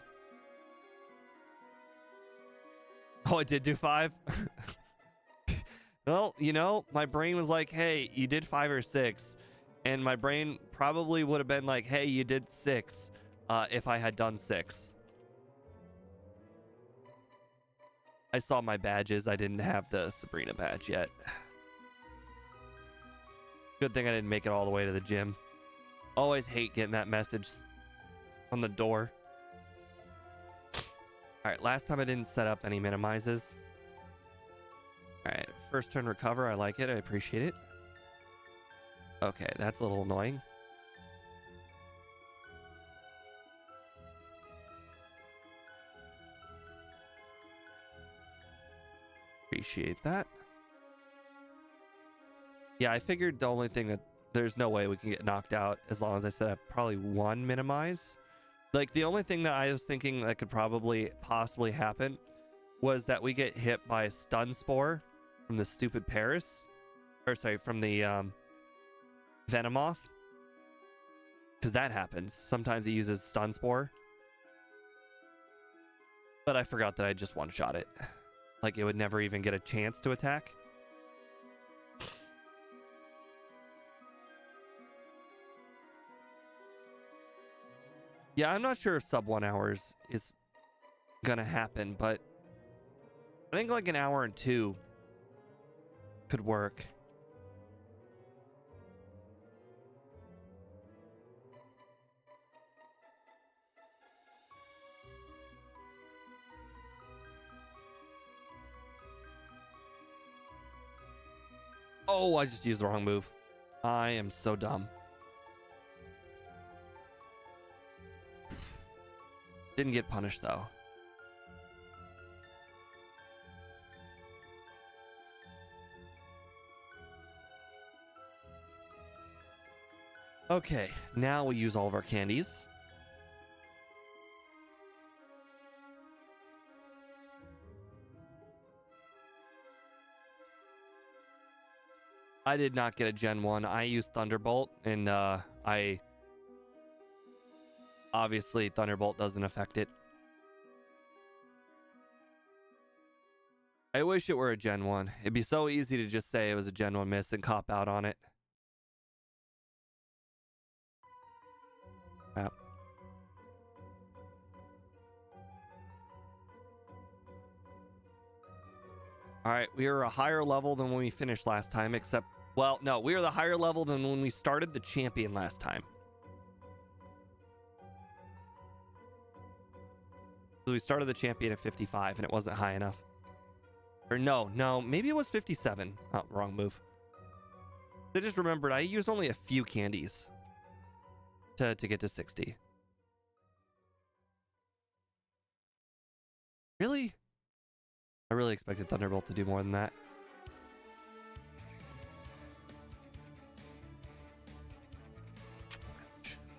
Oh, I did do 5? Well, you know, my brain was like, hey, you did 5 or 6. And my brain probably would have been like, hey, you did 6 if I had done 6. I saw my badges. I didn't have the Sabrina badge yet. Good thing I didn't make it all the way to the gym. Always hate getting that message on the door. All right, last time I didn't set up any minimizes. All right, first turn recover. I like it. I appreciate it. Okay, that's a little annoying. Appreciate that. Yeah, I figured the only thing that there's no way we can get knocked out as long as I set up probably one minimize. Like, the only thing that I was thinking that could possibly happen was that we get hit by a stun spore from the stupid Paris. Or, sorry, from the Venomoth. Because that happens. Sometimes he uses stun spore. But I forgot that I just one-shot it. Like, it would never even get a chance to attack. Yeah, I'm not sure if sub 1 hours is gonna happen, but I think like an hour and 2 could work. Oh, I just used the wrong move. I am so dumb. Didn't get punished though. Okay, now we use all of our candies. I did not get a Gen 1. I used Thunderbolt, and obviously Thunderbolt doesn't affect it. I wish it were a Gen 1. It'd be so easy to just say it was a Gen 1 miss and cop out on it. Yep. Alright, we are a higher level than when we finished last time, except... Well, no, we are the higher level than when we started the champion last time. So we started the champion at 55, and it wasn't high enough. Or no, maybe it was 57. Oh, wrong move. I just remembered I used only a few candies to get to 60. Really? I really expected Thunderbolt to do more than that.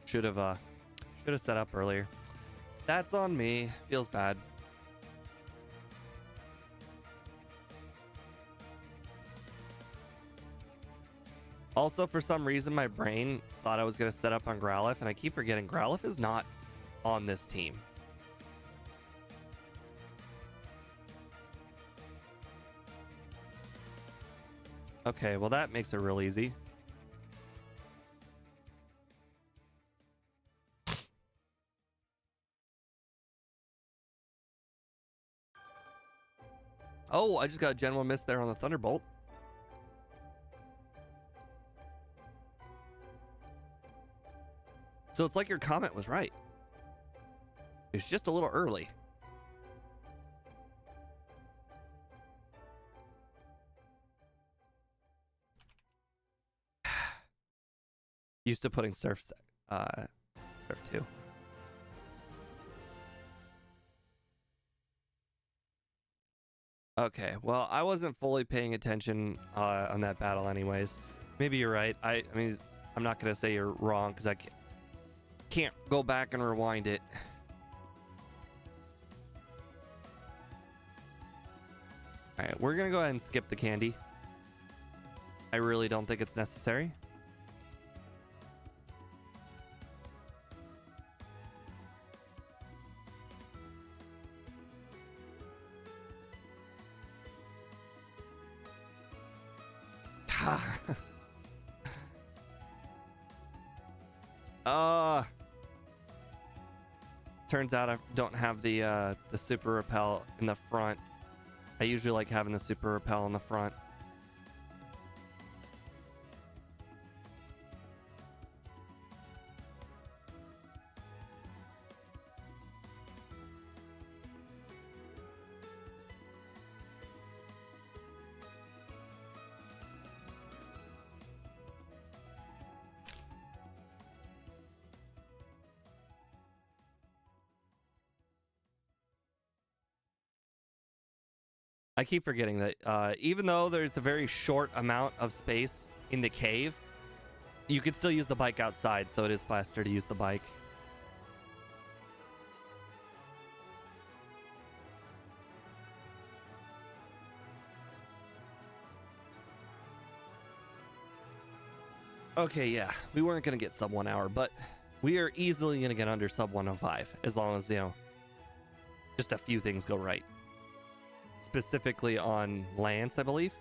Should have set up earlier. That's on me. Feels bad. Also, for some reason, my brain thought I was going to set up on Growlithe, and I keep forgetting Growlithe is not on this team. Okay, well that makes it real easy. Oh, I just got a general miss there on the Thunderbolt. So it's like your comment was right. It's just a little early. Used to putting Surf 2. Okay, well, I wasn't fully paying attention on that battle anyways. Maybe you're right. I mean, I'm not going to say you're wrong because I can't go back and rewind it. All right, we're going to go ahead and skip the candy. I really don't think it's necessary. Turns out I don't have the super repel in the front. I usually like having the super repel in the front. I keep forgetting that even though there's a very short amount of space in the cave, you could still use the bike outside, so it is faster to use the bike. Okay, yeah, we weren't going to get sub 1 hour, but we are easily going to get under sub 105 as long as, you know, just a few things go right. Specifically on Lance, I believe.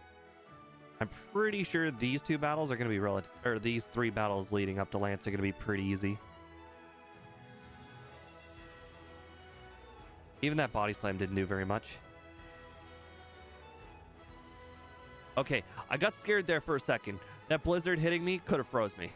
I'm pretty sure these two battles are going to be relative, or these 3 battles leading up to Lance are going to be pretty easy. Even that body slam didn't do very much. Okay, I got scared there for a second. That blizzard hitting me could have froze me.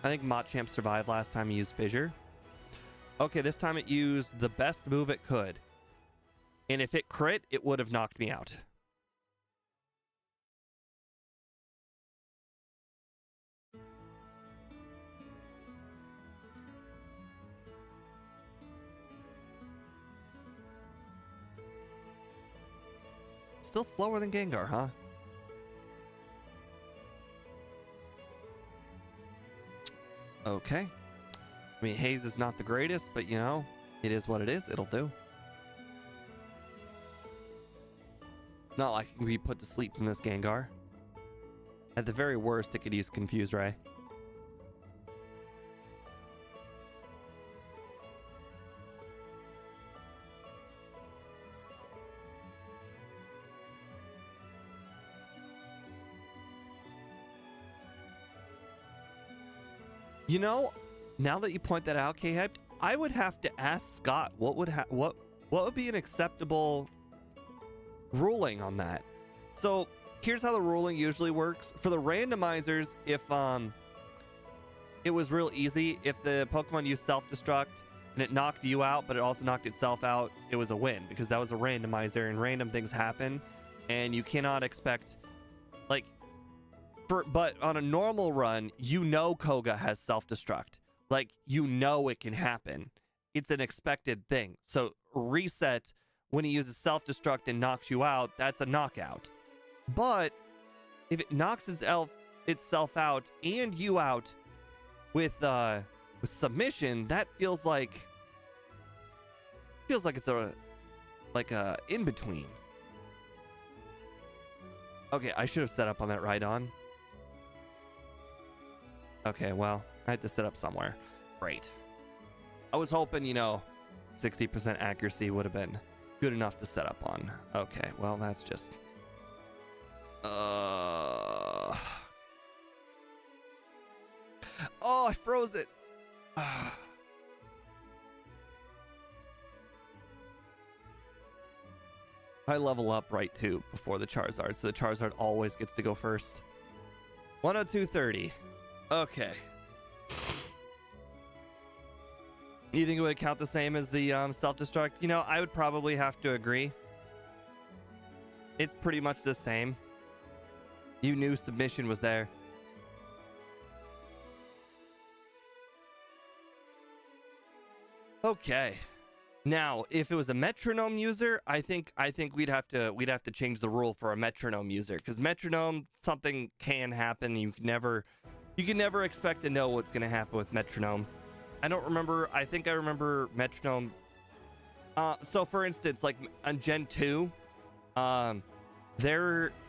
I think Machamp survived last time he used Fissure. Okay, this time it used the best move it could. And if it crit, it would have knocked me out. Still slower than Gengar, huh? Okay. I mean, Haze is not the greatest, but you know, it is what it is. It'll do. Not like it can be put to sleep from this Gengar. At the very worst, it could use Confuse Ray. You know, now that you point that out, K-Hyped, I would have to ask Scott what would be an acceptable ruling on that. So here's how the ruling usually works. For the randomizers, if it was real easy, if the Pokemon used self-destruct and it knocked you out, but it also knocked itself out, it was a win because that was a randomizer and random things happen and you cannot expect, like, but on a normal run, you know Koga has self-destruct. Like, you know it can happen. It's an expected thing. So reset, when he uses self-destruct and knocks you out, that's a knockout. But if it knocks itself out and you out, With submission, that feels like it's a in between. Okay, I should have set up on that ride-on. Okay, well, I had to set up somewhere. Great. I was hoping, 60% accuracy would have been good enough to set up on. Okay, well, that's just... Oh, I froze it. I level up right too before the Charizard, so the Charizard always gets to go first. 102.30. Okay. You think it would count the same as the self-destruct? I would probably have to agree. It's pretty much the same. You knew submission was there. Okay. Now, if it was a metronome user, I think we'd have to change the rule for a metronome user, because metronome, something can happen. You can never expect to know what's going to happen with metronome. I don't remember. I think I remember metronome. So for instance, like on Gen 2, the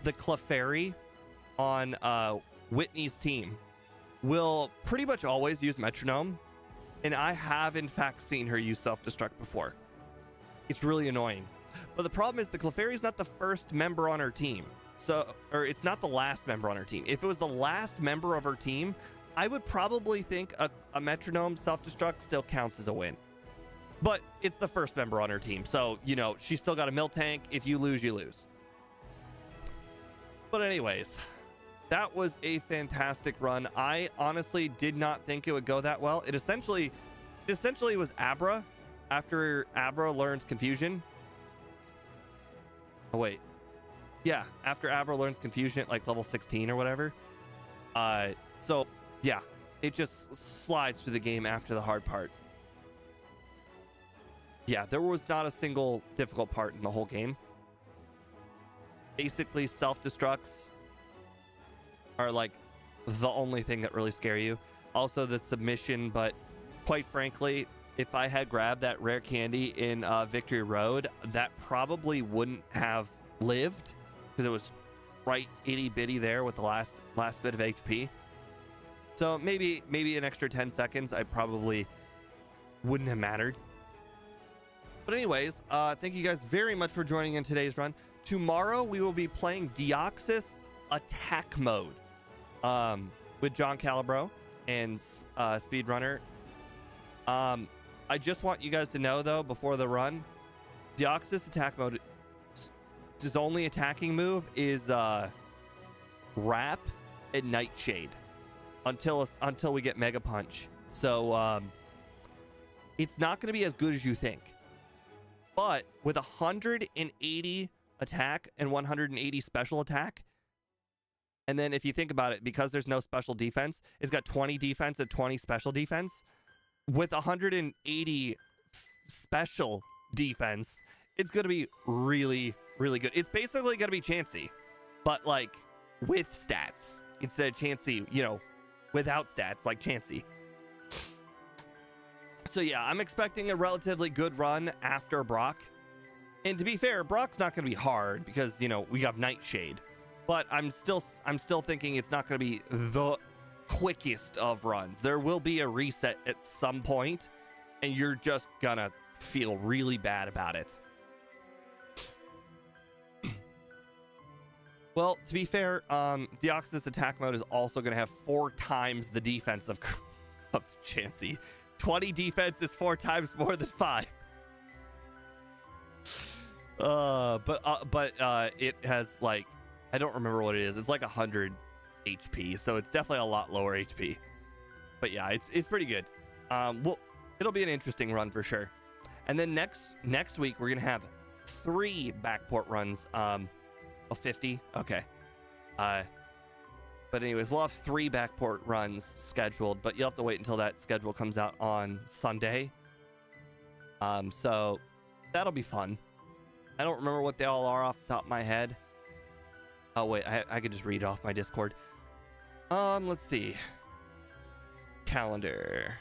Clefairy on Whitney's team will pretty much always use metronome. And I have, in fact, seen her use self-destruct before. It's really annoying. But the problem is the Clefairy's not the first member on her team. Or it's not the last member on her team. If it was the last member of her team, I would probably think a metronome self-destruct still counts as a win. But it's the first member on her team. So, she's still got a Miltank. Tank. If you lose, you lose. But anyways... That was a fantastic run. I honestly did not think it would go that well. It essentially was Abra after Abra learns Confusion. Oh, wait. Yeah, after Abra learns Confusion at like level 16 or whatever. So, yeah, it just slides through the game after the hard part. Yeah, there was not a single difficult part in the whole game. Basically, self-destructs are like the only thing that really scare you. Also the submission, but quite frankly, if I had grabbed that rare candy in Victory Road, that probably wouldn't have lived, because it was right itty bitty there with the last bit of HP. So maybe an extra 10 seconds, I probably wouldn't have mattered. But anyways, thank you guys very much for joining in today's run. Tomorrow we will be playing Deoxys Attack Mode with John Calibro and Speedrunner. I just want you guys to know, though, before the run, Deoxys Attack Mode, his only attacking move is Wrap and Nightshade until we get Mega Punch. So it's not going to be as good as you think. But with 180 attack and 180 special attack, and then if you think about it, because there's no special defense, it's got 20 defense and 20 special defense. With 180 special defense, it's going to be really, really good. It's basically going to be Chansey, but like with stats instead of Chansey, without stats like Chansey. So yeah, I'm expecting a relatively good run after Brock. And to be fair, Brock's not going to be hard because, we got Nightshade. But I'm still thinking it's not going to be the quickest of runs. There will be a reset at some point, and you're just gonna feel really bad about it. Well, to be fair, Deoxys Attack Mode is also going to have 4 times the defense of Chansey. 20 defense is 4 times more than 5. But it has like, I don't remember what it is. It's like 100 HP, so it's definitely a lot lower HP. But yeah, it's pretty good. Well, it'll be an interesting run for sure. And then next week we're gonna have 3 backport runs. 50. Okay. But anyways, we'll have 3 backport runs scheduled, but you'll have to wait until that schedule comes out on Sunday. So that'll be fun. I don't remember what they all are off the top of my head. Oh wait, I could just read off my Discord. Let's see. calendar.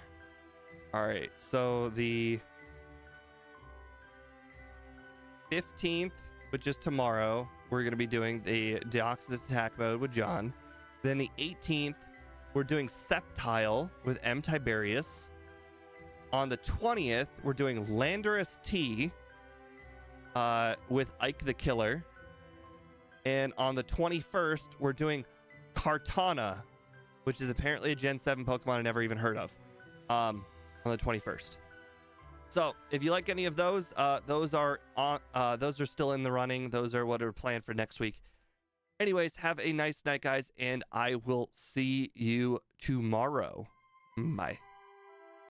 All right, so the 15th, which is tomorrow, we're going to be doing the Deoxys attack mode with John. Then the 18th, we're doing Sceptile with M. Tiberius. On the 20th, we're doing Landorus T with Ike the Killer. And on the 21st, we're doing Kartana, which is apparently a Gen 7 Pokemon I never even heard of, on the 21st. So if you like any of those, those are still in the running. Those are what are planned for next week. Anyways, have a nice night, guys, and I will see you tomorrow. Bye.